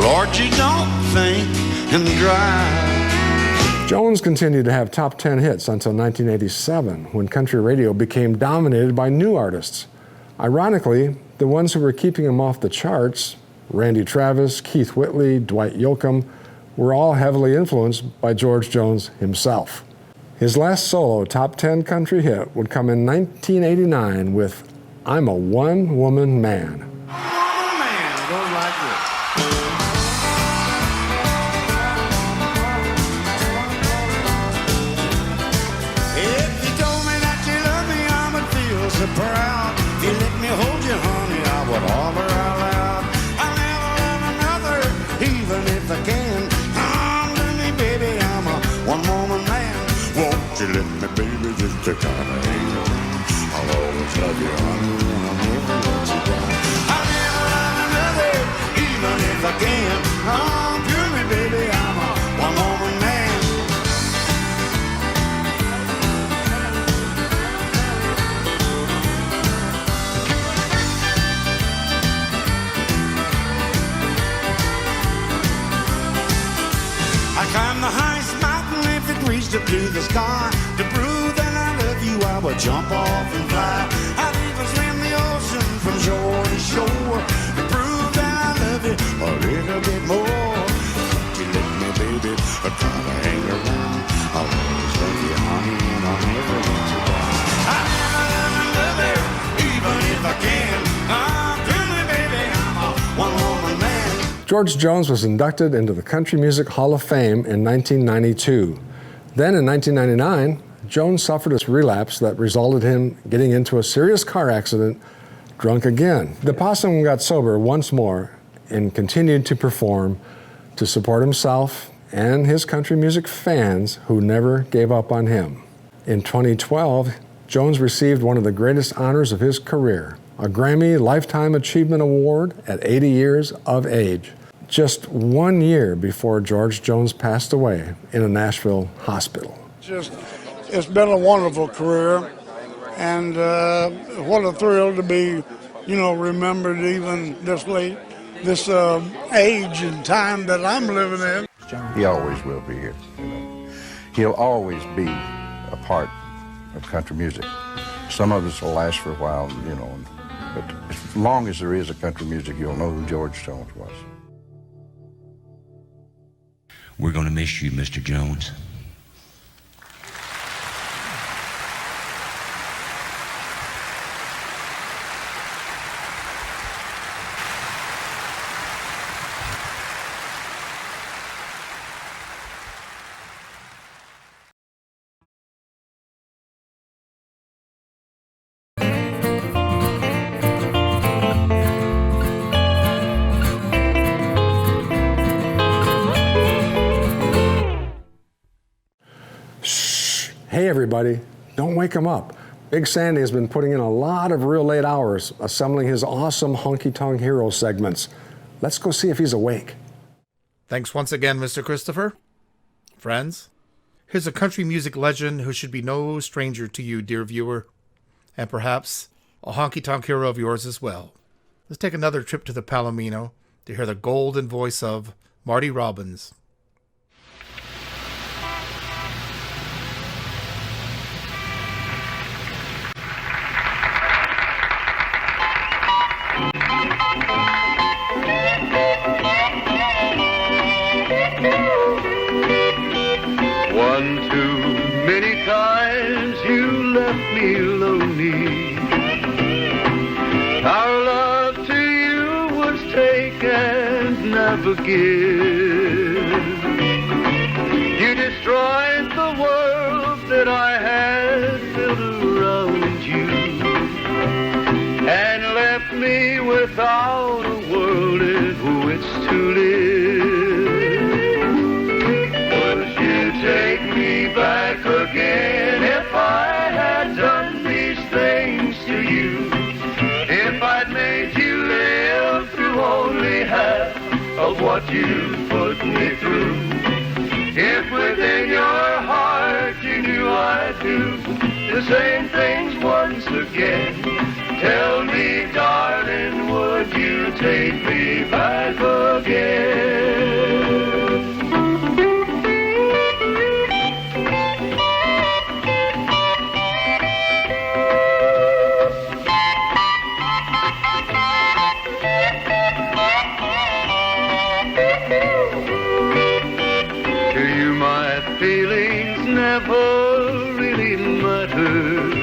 Lord, you don't think and drive. Jones continued to have top 10 hits until 1987, when country radio became dominated by new artists. Ironically, the ones who were keeping him off the charts, Randy Travis, Keith Whitley, Dwight Yoakam, were all heavily influenced by George Jones himself. His last solo top 10 country hit would come in 1989 with I'm a One-Woman Man. Man, goes like this. So proud, you let me hold you, honey, I would holler out loud. I'll never love another, even if I can. Come to me, baby, I'm a one-woman man. Won't you let me, baby, just to kind of hang around. I'll always love you, honey, and I'll never let you down. I'll never love another, even if I can. Come to me, baby, I'm a one-woman man. I climbed the highest mountain if it reached up to the sky. To prove that I love you, I would jump off and fly. I'd even swim the ocean from shore to shore. George Jones was inducted into the Country Music Hall of Fame in 1992. Then in 1999, Jones suffered a relapse that resulted in him getting into a serious car accident, drunk again. The possum got sober once more and continued to perform to support himself and his country music fans who never gave up on him. In 2012, Jones received one of the greatest honors of his career, a Grammy Lifetime Achievement Award at 80 years of age, just 1 year before George Jones passed away in a Nashville hospital. It's been a wonderful career, and what a thrill to be, remembered even this late, this age and time that I'm living in. He always will be here. He'll always be a part of country music. Some of us will last for a while, but as long as there is a country music, you'll know who George Jones was. We're going to miss you, Mr. Jones. Hey everybody, don't wake him up. Big Sandy has been putting in a lot of real late hours assembling his awesome Honky Tonk Hero segments. Let's go see if he's awake. Thanks once again, Mr. Christopher. Friends, here's a country music legend who should be no stranger to you, dear viewer, and perhaps a Honky Tonk Hero of yours as well. Let's take another trip to the Palomino to hear the golden voice of Marty Robbins. One too many times you left me lonely. Our love to you was take and never give. You destroyed the world that I had built around you and left me without a world in which to live. Take me back again if I had done these things to you. If I'd made you live through only half of what you put me through. If within your heart you knew I'd do the same things once again. Tell me, darling, would you take me back again? Feelings never really mattered.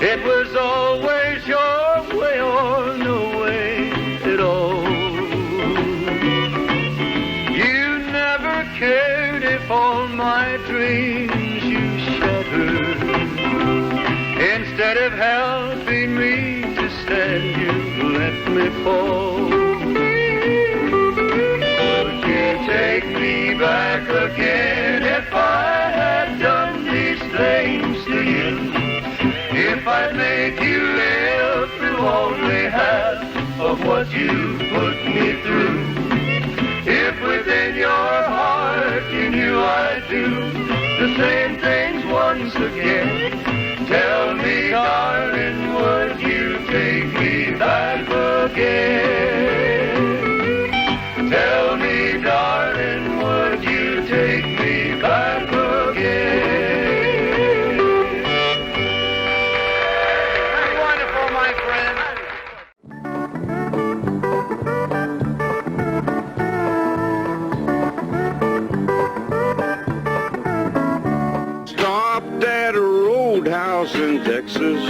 It was always your way or no way at all. You never cared if all my dreams you shattered. Instead of helping me to stand, you let me fall. Take me back again if I had done these things to you. If I'd made you live through only half of what you put me through. If within your heart you knew I'd do the same things once again. Tell me, darling, would you take me back again? Tell me, darling, would you take me back again? Very wonderful, my friend. Stopped at a roadhouse in Texas,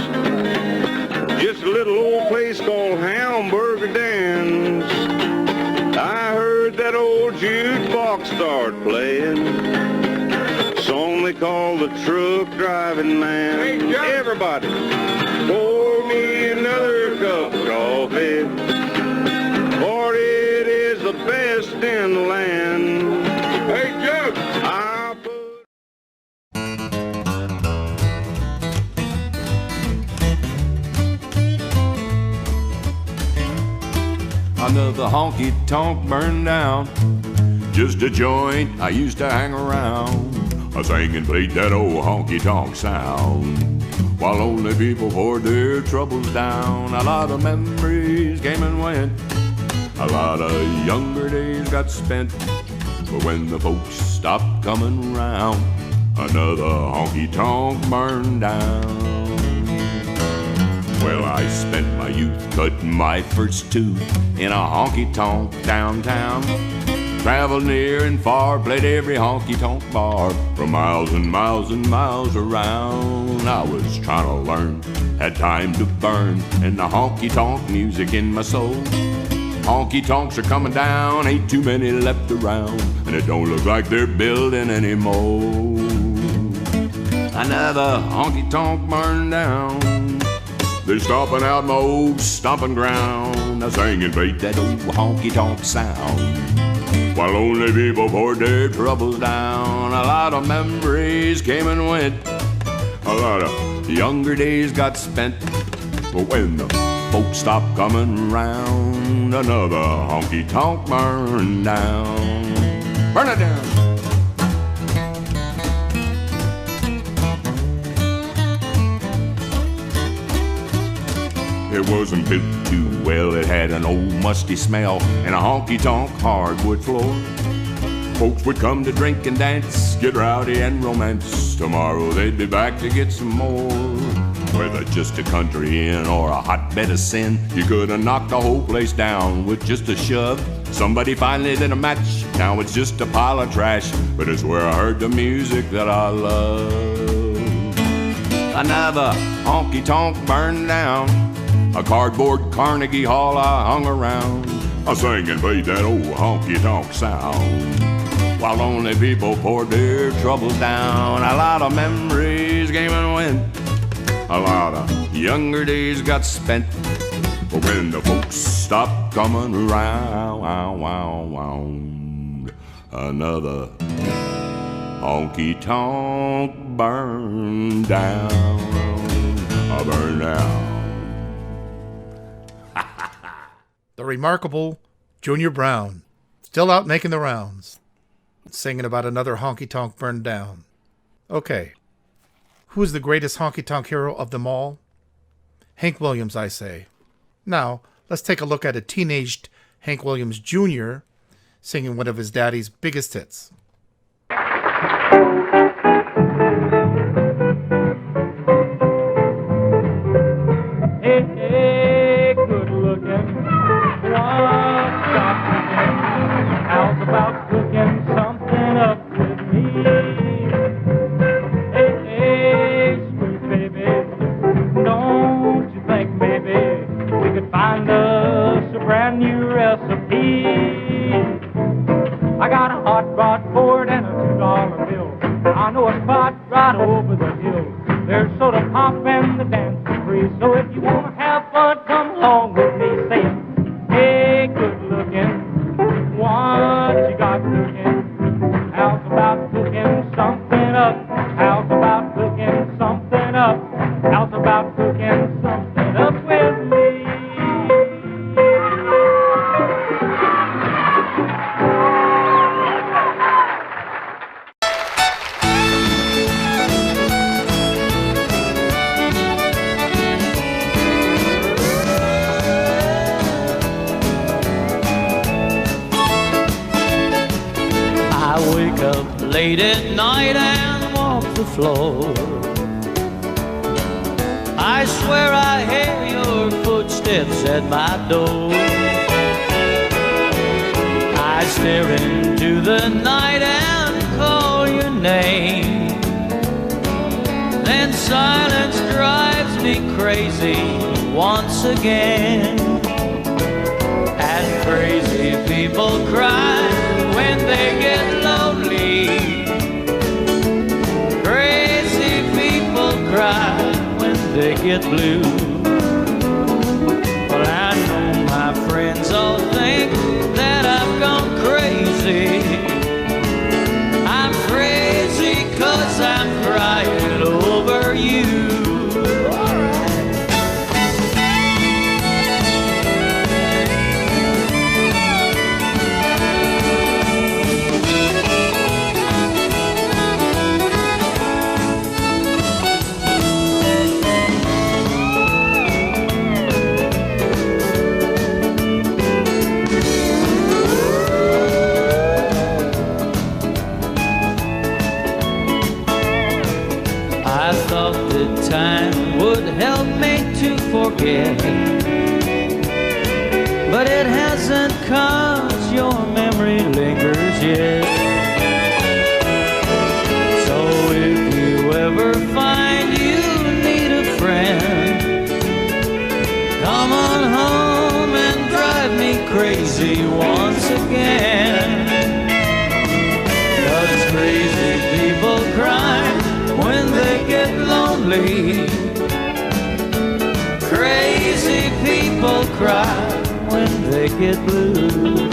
just a little old place called Hamburger Dan's. old jukebox start playing, song they call the truck driving man. Everybody, pour me another cup of coffee, for it is the best in the land. Hey, Jug! I'll put... Another honky tonk burned down, just a joint I used to hang around. I sang and played that old honky tonk sound, while lonely people poured their troubles down. A lot of memories came and went, a lot of younger days got spent. But when the folks stopped coming round, another honky tonk burned down. Well, I spent my youth cutting my first tooth in a honky tonk downtown. Traveled near and far, played every honky tonk bar for miles and miles and miles around. I was trying to learn, had time to burn, and the honky tonk music in my soul. Honky tonks are coming down, ain't too many left around, and it don't look like they're building anymore. Another honky tonk burned down, they're stomping out my old stomping ground. I sang and played that old honky tonk sound, while lonely people poured their troubles down. A lot of memories came and went, a lot of younger days got spent. But when the folks stopped coming round, another honky tonk burned down. Burn it down. It wasn't built too well, it had an old musty smell and a honky tonk hardwood floor. Folks would come to drink and dance, get rowdy and romance. Tomorrow they'd be back to get some more. Whether just a country inn or a hotbed of sin, you could have knocked the whole place down with just a shove. Somebody finally did a match, now it's just a pile of trash, but it's where I heard the music that I love. Another honky tonk burned down, a cardboard Carnegie Hall I hung around. I sang and played that old honky tonk sound, while lonely people poured their troubles down. A lot of memories came and went, a lot of younger days got spent. But when the folks stopped coming around, another honky tonk burned down. Burned down. The remarkable Junior Brown, still out making the rounds, singing about another honky tonk burned down. Okay, who is the greatest honky tonk hero of them all? Hank Williams, I say. Now, let's take a look at a teenaged Hank Williams Jr. singing one of his daddy's biggest hits. Hey, good looking. What's got cooking? How's about cooking something up with me? Hey, sweet baby, don't you think, baby, we could find us a brand new recipe? I got a hot rod cord and a $2 bill. I know a spot right over the hill. There's soda pop and the dance is free. So if you want to have fun, come along with me. Say it. Hey, good looking, what you got cooking? How's about cooking something up? How's about cooking something up? How's about cooking something up with me? Late at night and walk the floor. I swear I hear your footsteps at my door. I stare into the night and call your name. Then silence drives me crazy once again. And crazy people cry get blue. Well, I know my friends all think that I've gone crazy. I'm crazy 'cause I'm crying over you. Time would help me to forget, but it hasn't 'cause your memory lingers yet. So if you ever find you need a friend, come on home and drive me crazy once again. 'Cause crazy people cry when they get lonely. Crazy people cry when they get blue.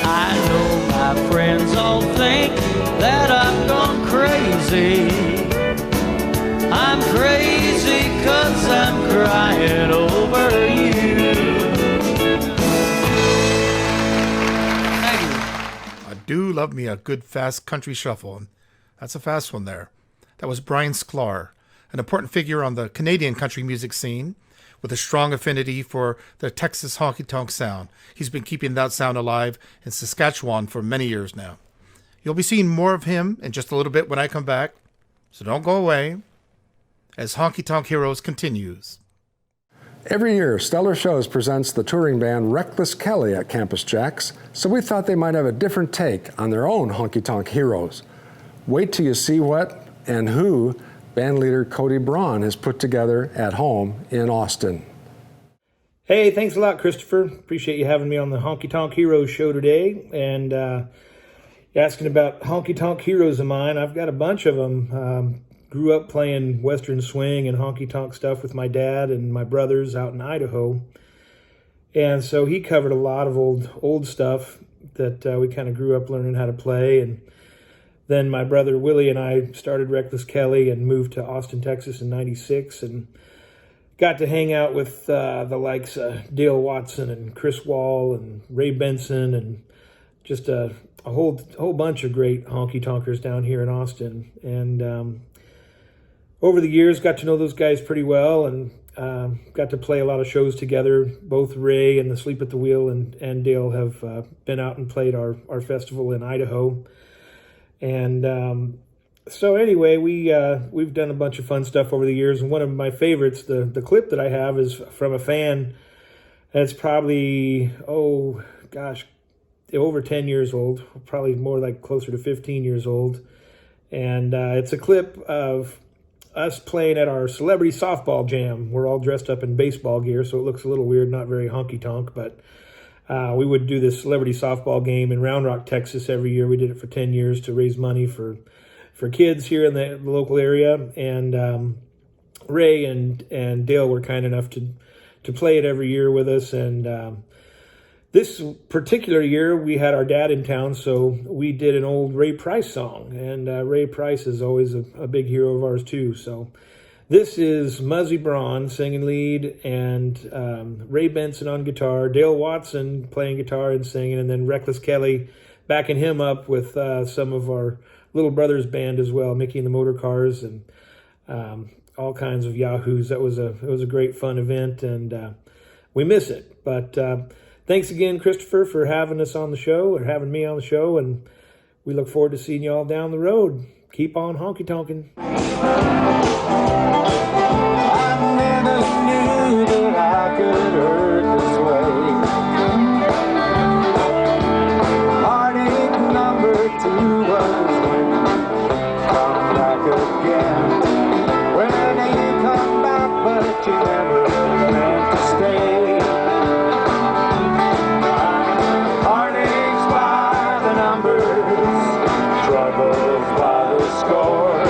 I know my friends all think that I've gone crazy. I'm crazy 'cause I'm crying over you. Thank you. I do love me a good fast country shuffle. That's a fast one there. That was Brian Sklar, an important figure on the Canadian country music scene with a strong affinity for the Texas honky tonk sound. He's been keeping that sound alive in Saskatchewan for many years now. You'll be seeing more of him in just a little bit when I come back, so don't go away as Honky Tonk Heroes continues. Every year, Stellar Shows presents the touring band Reckless Kelly at Campus JAX, so we thought they might have a different take on their own Honky Tonk Heroes. Wait till you see what and who bandleader CODY BRAUN has put together at home in Austin. Hey, thanks a lot, Christopher. Appreciate you having me on the Honky Tonk Heroes show today. And asking about Honky Tonk Heroes of mine. I've got a bunch of them. Grew up playing Western swing and honky tonk stuff with my dad and my brothers out in Idaho. And so he covered a lot of old stuff that we kind of grew up learning how to play. And then my brother Willie and I started Reckless Kelly and moved to Austin, Texas in '96 and got to hang out with the likes of Dale Watson and Chris Wall and Ray Benson and just a whole bunch of great honky tonkers down here in Austin. And over the years, got to know those guys pretty well and got to play a lot of shows together. Both Ray and the Sleep at the Wheel and Dale have been out and played our festival in Idaho. And so anyway, we've done a bunch of fun stuff over the years. And one of my favorites, the clip that I have is from a fan that's probably, over 10 years old, probably more like closer to 15 years old. And it's a clip of us playing at our celebrity softball jam. We're all dressed up in baseball gear, so it looks a little weird, not very honky-tonk, but we would do this celebrity softball game in Round Rock, Texas every year. We did it for 10 years to raise money for kids here in the local area. And Ray and Dale were kind enough to play it every year with us. And this particular year, we had our dad in town, so we did an old Ray Price song. And Ray Price is always a big hero of ours, too. So this is Muzzy Braun singing lead, and Ray Benson on guitar, Dale Watson playing guitar and singing, and then Reckless Kelly backing him up with some of our little brother's band as well, Mickey and the Motor Cars, and all kinds of yahoos. It was a great fun event, and we miss it. But thanks again, Christopher, for having us on the show, or having me on the show, and we look forward to seeing you all down the road. Keep on honky tonkin'. I never knew that I could hurt this way. Heartache number 2 was when you come back again. When you come back, but you never meant to stay. Heartaches by the numbers, troubles by the score.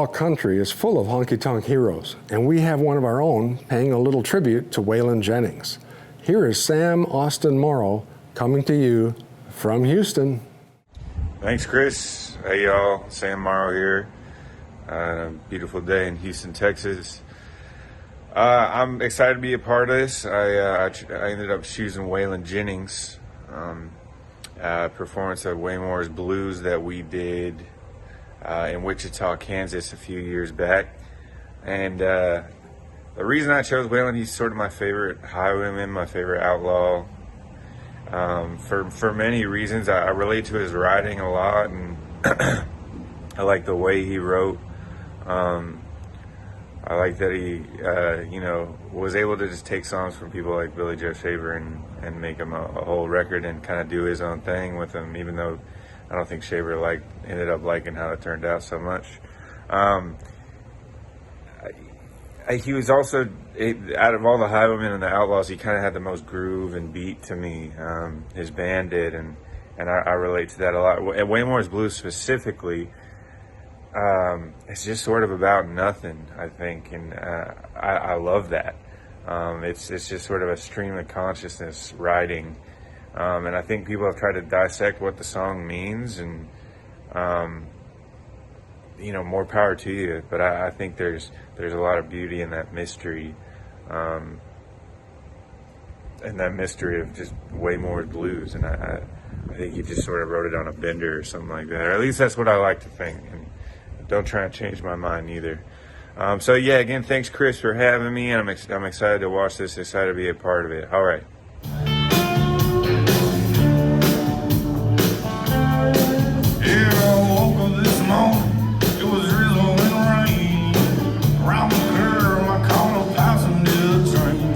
outlaw country is full of honky-tonk heroes, and we have one of our own paying a little tribute to Waylon Jennings. Here is Sam Austin Morrow coming to you from Houston. Thanks, Chris. Hey, y'all. Sam Morrow here. Beautiful day in Houston, Texas. I'm excited to be a part of this. I ended up choosing Waylon Jennings. Performance of Waymore's Blues that we did in Wichita, Kansas a few years back. And the reason I chose Waylon, he's sort of my favorite highwayman, my favorite outlaw. For many reasons. I relate to his writing a lot, and I like the way he wrote. I like that he, was able to just take songs from people like Billy Joe Shaver and make them a whole record and kind of do his own thing with them, even though I don't think Shaver ended up liking how it turned out so much. He was also, out of all the highwaymen and the outlaws, he kind of had the most groove and beat to me. His band did, and I relate to that a lot. At Waymore's Blues specifically, it's just sort of about nothing, I think, and I love that. It's just sort of a stream of consciousness writing, and I think people have tried to dissect what the song means, and more power to you. But I think there's a lot of beauty in that mystery, and that mystery of just Waymore's Blues, and I think he just sort of wrote it on a bender or something like that, or at least that's what I like to think. And don't try and change my mind either. So yeah, again, thanks Chris for having me, and I'm excited to watch this, excited to be a part of it. All right. Yeah, I woke up this morning, it was drizzling rain. Around the curve, I caught a passenger train.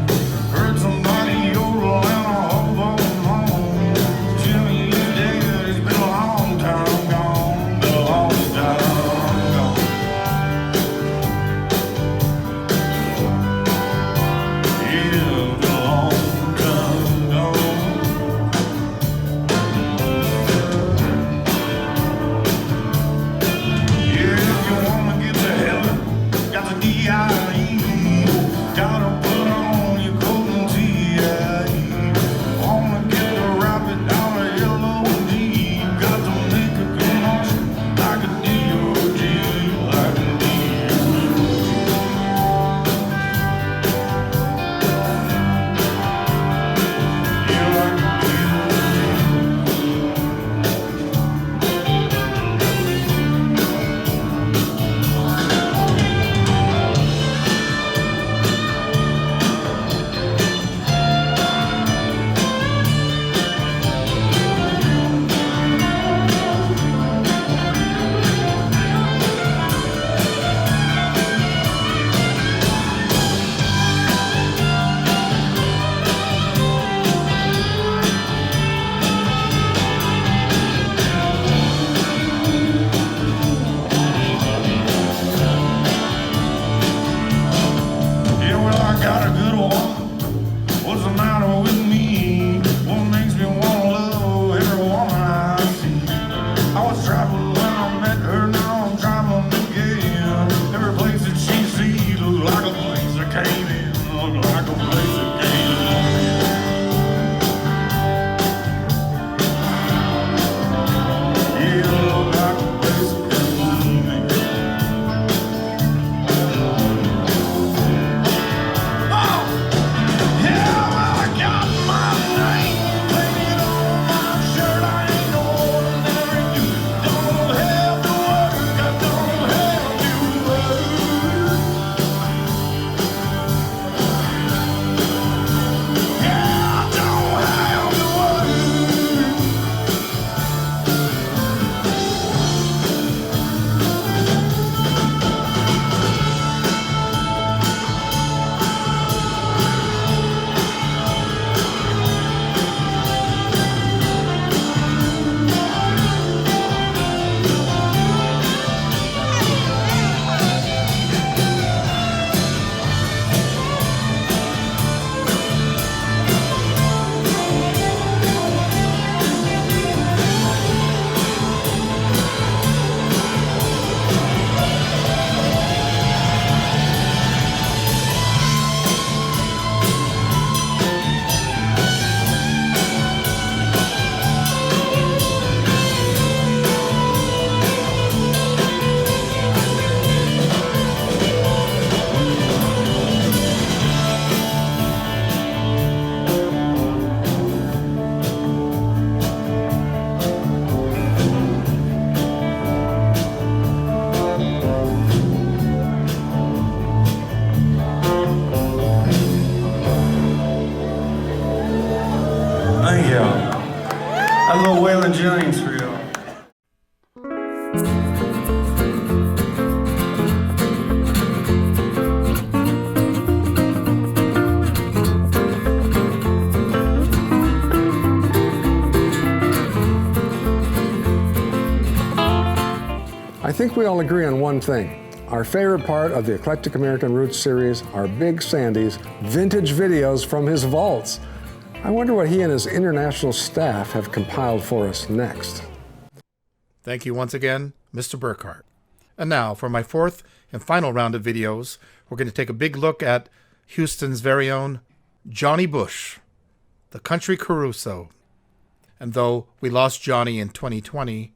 Heard somebody yodel and a hobo home. Jimmy is dead, it's been a long time gone, a long time. Yeah, a long time. Waylon Jennings for y'all. I think we all agree on one thing. Our favorite part of the Eclectic American Roots series are Big Sandy's vintage videos from his vaults. I wonder what he and his international staff have compiled for us next. Thank you once again, Mr. Burkhardt. And now, for my fourth and final round of videos, we're going to take a big look at Houston's very own Johnny Bush, the country Caruso. And though we lost Johnny in 2020,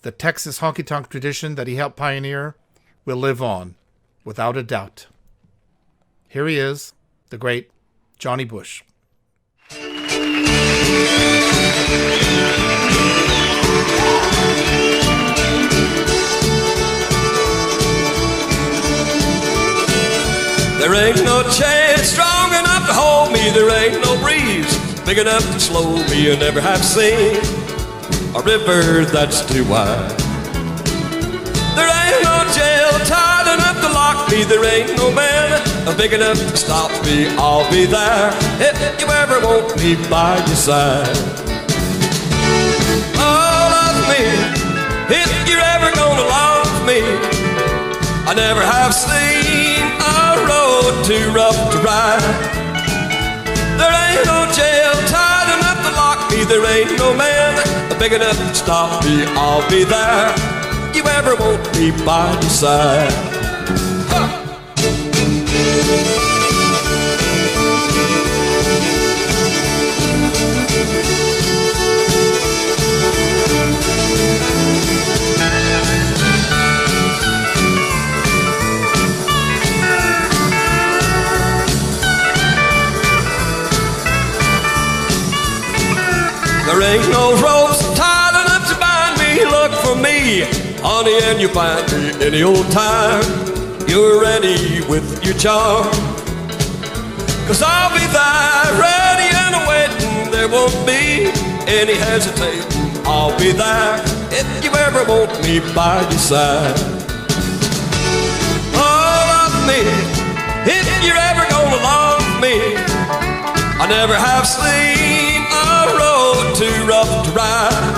the Texas honky-tonk tradition that he helped pioneer will live on, without a doubt. Here he is, the great Johnny Bush. There ain't no chance strong enough to hold me. There ain't no breeze big enough to slow me. I never have seen a river that's too wide. There ain't no jail tight enough to lock me. There ain't no man big enough to stop me. I'll be there if you ever want me by your side. Oh, love me if you're ever gonna love me. I never have seen a road too rough to ride. There ain't no jail tight enough to lock me. There ain't no man big enough to stop me. I'll be there if you ever want me by your side. There ain't no ropes tight enough to bind me. Look for me, honey, and you find me any old time you're ready with your charm. 'Cause I'll be there ready and waiting. There won't be any hesitating. I'll be there if you ever want me by your side. Oh, love me if you're ever gonna love me. I never have seen a road too rough to ride.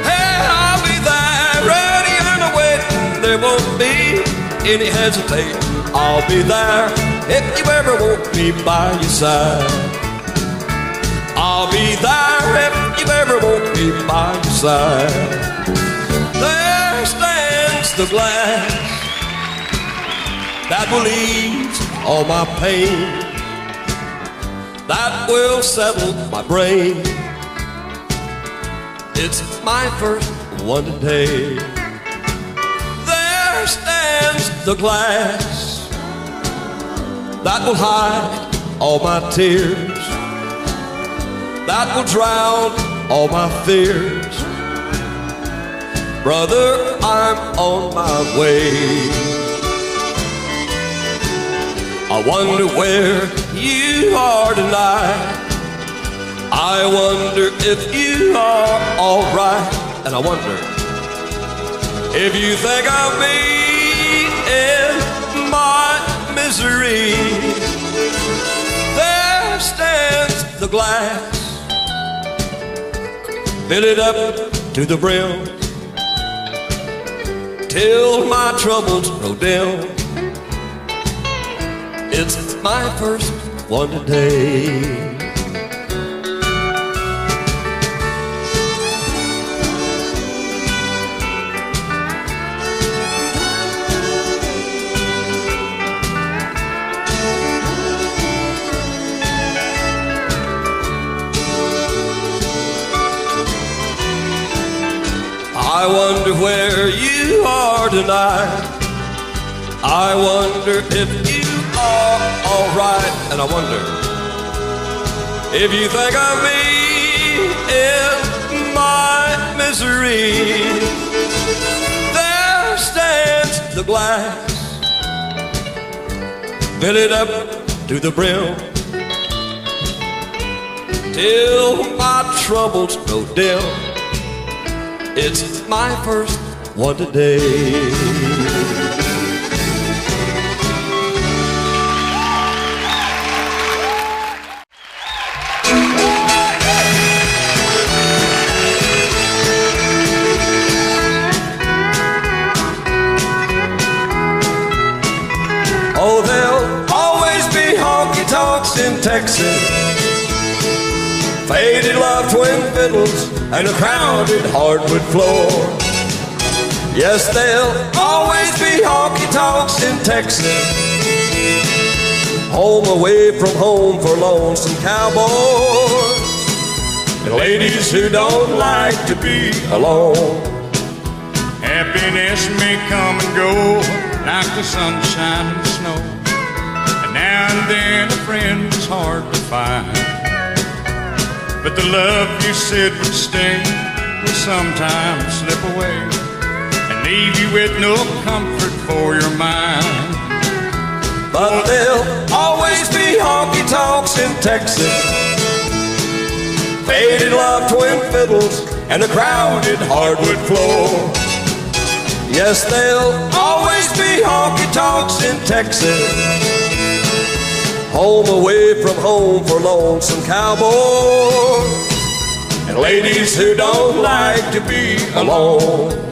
Hey, I'll be there ready and waiting. There won't be any hesitating. I'll be there if you ever want me by your side. I'll be there if you ever want me by your side. There stands the glass that will ease all my pain, that will settle my brain. It's my first one today. There stands the glass that will hide all my tears, that will drown all my fears. Brother, I'm on my way. I wonder where you are tonight. I wonder if you are alright. And I wonder if you think of me in my misery. There stands the glass, fill it up to the brim, till my troubles grow dim. It's my first one today. I wonder where you are tonight. I wonder if you are alright. And I wonder if you think of me in my misery. There stands the glass, fill it up to the brim, till my troubles grow dim. It's my first one today. Oh, there'll always be honky-tonks in Texas, faded love, twin fiddles, and a crowded hardwood floor. Yes, there'll always be honky-tonks in Texas, home away from home for lonesome cowboys and ladies who don't like to be alone. Happiness may come and go like the sunshine and snow, and now and then a friend is hard to find. But the love you said would stay will sometimes slip away and leave you with no comfort for your mind. But there'll always be honky-tonks in Texas, faded love, twin fiddles, and a crowded hardwood floor. Yes, there'll always be honky-tonks in Texas, home away from home for lonesome cowboys and ladies who don't like to be alone.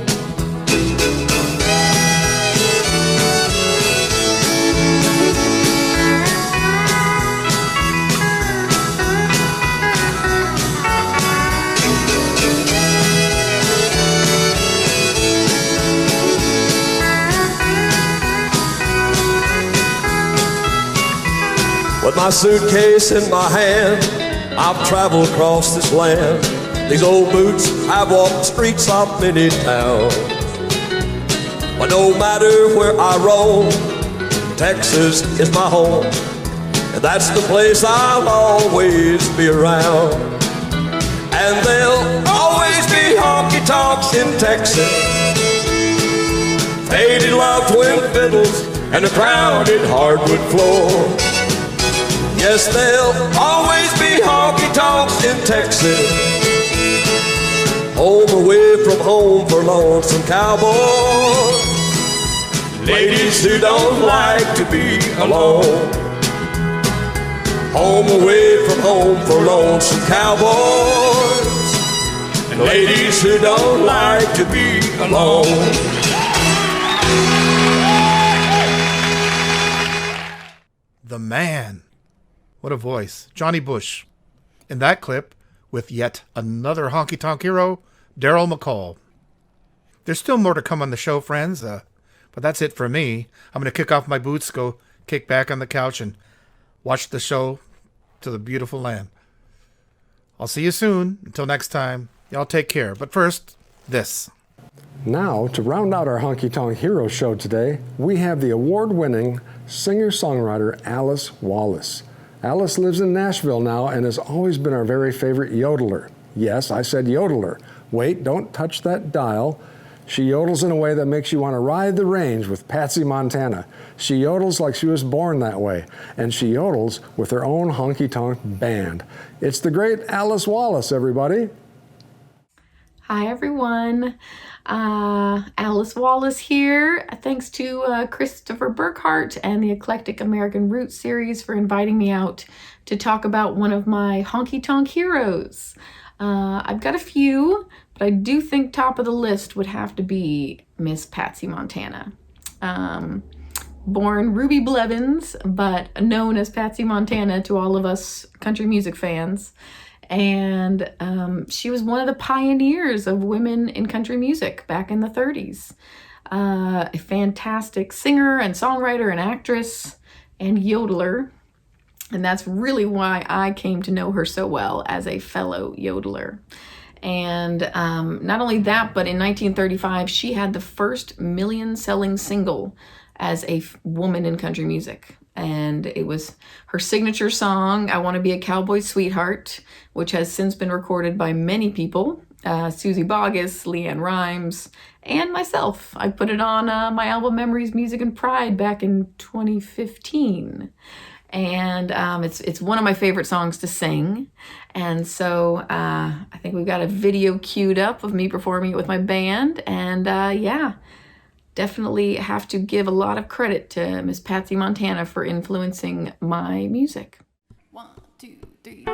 With my suitcase in my hand, I've traveled across this land. These old boots have walked the streets of many towns. But no matter where I roam, Texas is my home, and that's the place I'll always be around. And there'll always be honky-tonks in Texas, faded love, twin fiddles, and a crowded hardwood floor. Yes, there'll always be honky-tonks in Texas, home away from home for lonesome cowboys, ladies who don't like to be alone. Home away from home for lonesome cowboys, and ladies who don't like to be alone. The man. What a voice. Johnny Bush. In that clip, with yet another Honky Tonk Hero, Daryl McCall. There's still more to come on the show, friends, but that's it for me. I'm going to kick off my boots, go kick back on the couch, and watch the show to the beautiful land. I'll see you soon. Until next time, y'all take care. But first, this. Now, to round out our Honky Tonk Hero show today, we have the award-winning singer-songwriter Alice Wallace. Alice lives in Nashville now and has always been our very favorite yodeler. Yes, I said yodeler. Wait, don't touch that dial. She yodels in a way that makes you want to ride the range with Patsy Montana. She yodels like she was born that way, and she yodels with her own honky-tonk band. It's the great Alice Wallace, everybody. Hi, everyone. Alice Wallace here. Thanks to Christopher Burkhardt and the Eclectic American Roots series for inviting me out to talk about one of my Honky Tonk Heroes. I've got a few, but I do think top of the list would have to be Miss Patsy Montana. Born Ruby Blevins, but known as Patsy Montana to all of us country music fans. And she was one of the pioneers of women in country music back in the 30s. A fantastic singer and songwriter and actress and yodeler. And that's really why I came to know her so well as a fellow yodeler. And not only that, but in 1935, she had the first million-selling single as a woman in country music. And it was her signature song, I Want to Be a Cowboy Sweetheart, which has since been recorded by many people, Susie Boggess, Leanne Rimes, and myself. I put it on my album Memories, Music, and Pride back in 2015. and it's one of my favorite songs to sing. And so I think we've got a video queued up of me performing it with my band, and yeah, definitely have to give a lot of credit to Miss Patsy Montana for influencing my music. 1, 2, 3.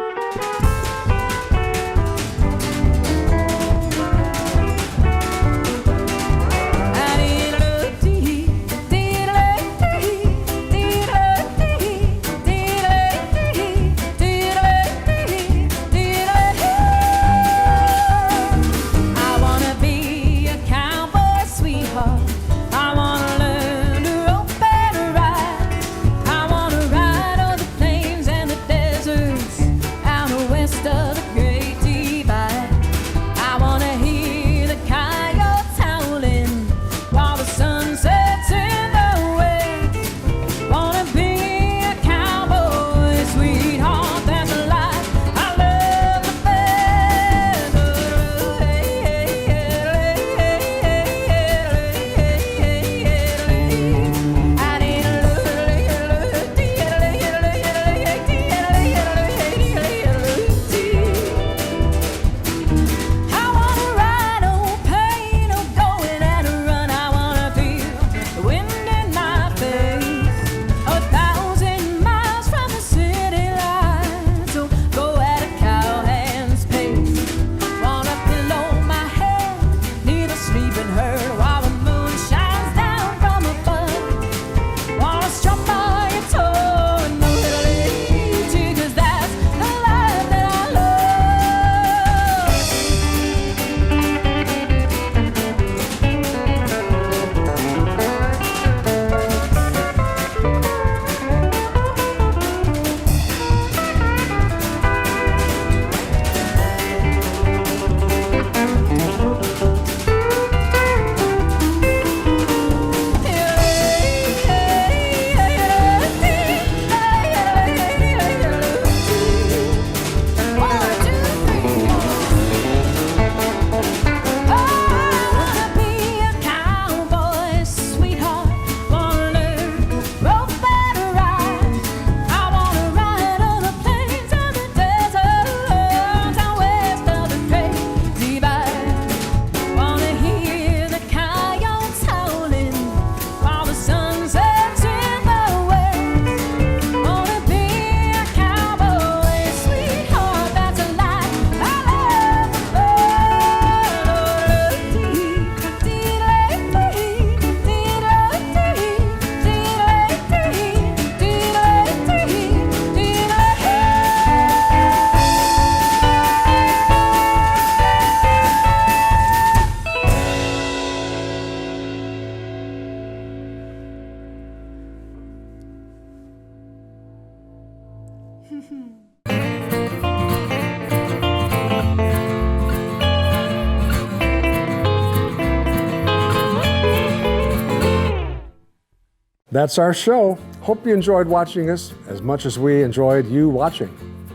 That's our show. Hope you enjoyed watching us as much as we enjoyed you watching.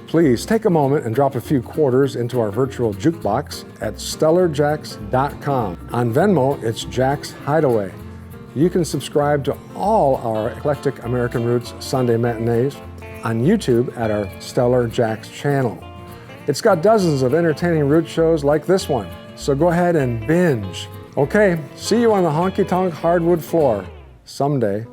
Please take a moment and drop a few quarters into our virtual jukebox at StellarJAX.com. On Venmo, it's Jax Hideaway. You can subscribe to all our Eclectic American Roots Sunday matinees on YouTube at our StellarJAX channel. It's got dozens of entertaining root shows like this one, so go ahead and binge. Okay, see you on the honky-tonk hardwood floor someday.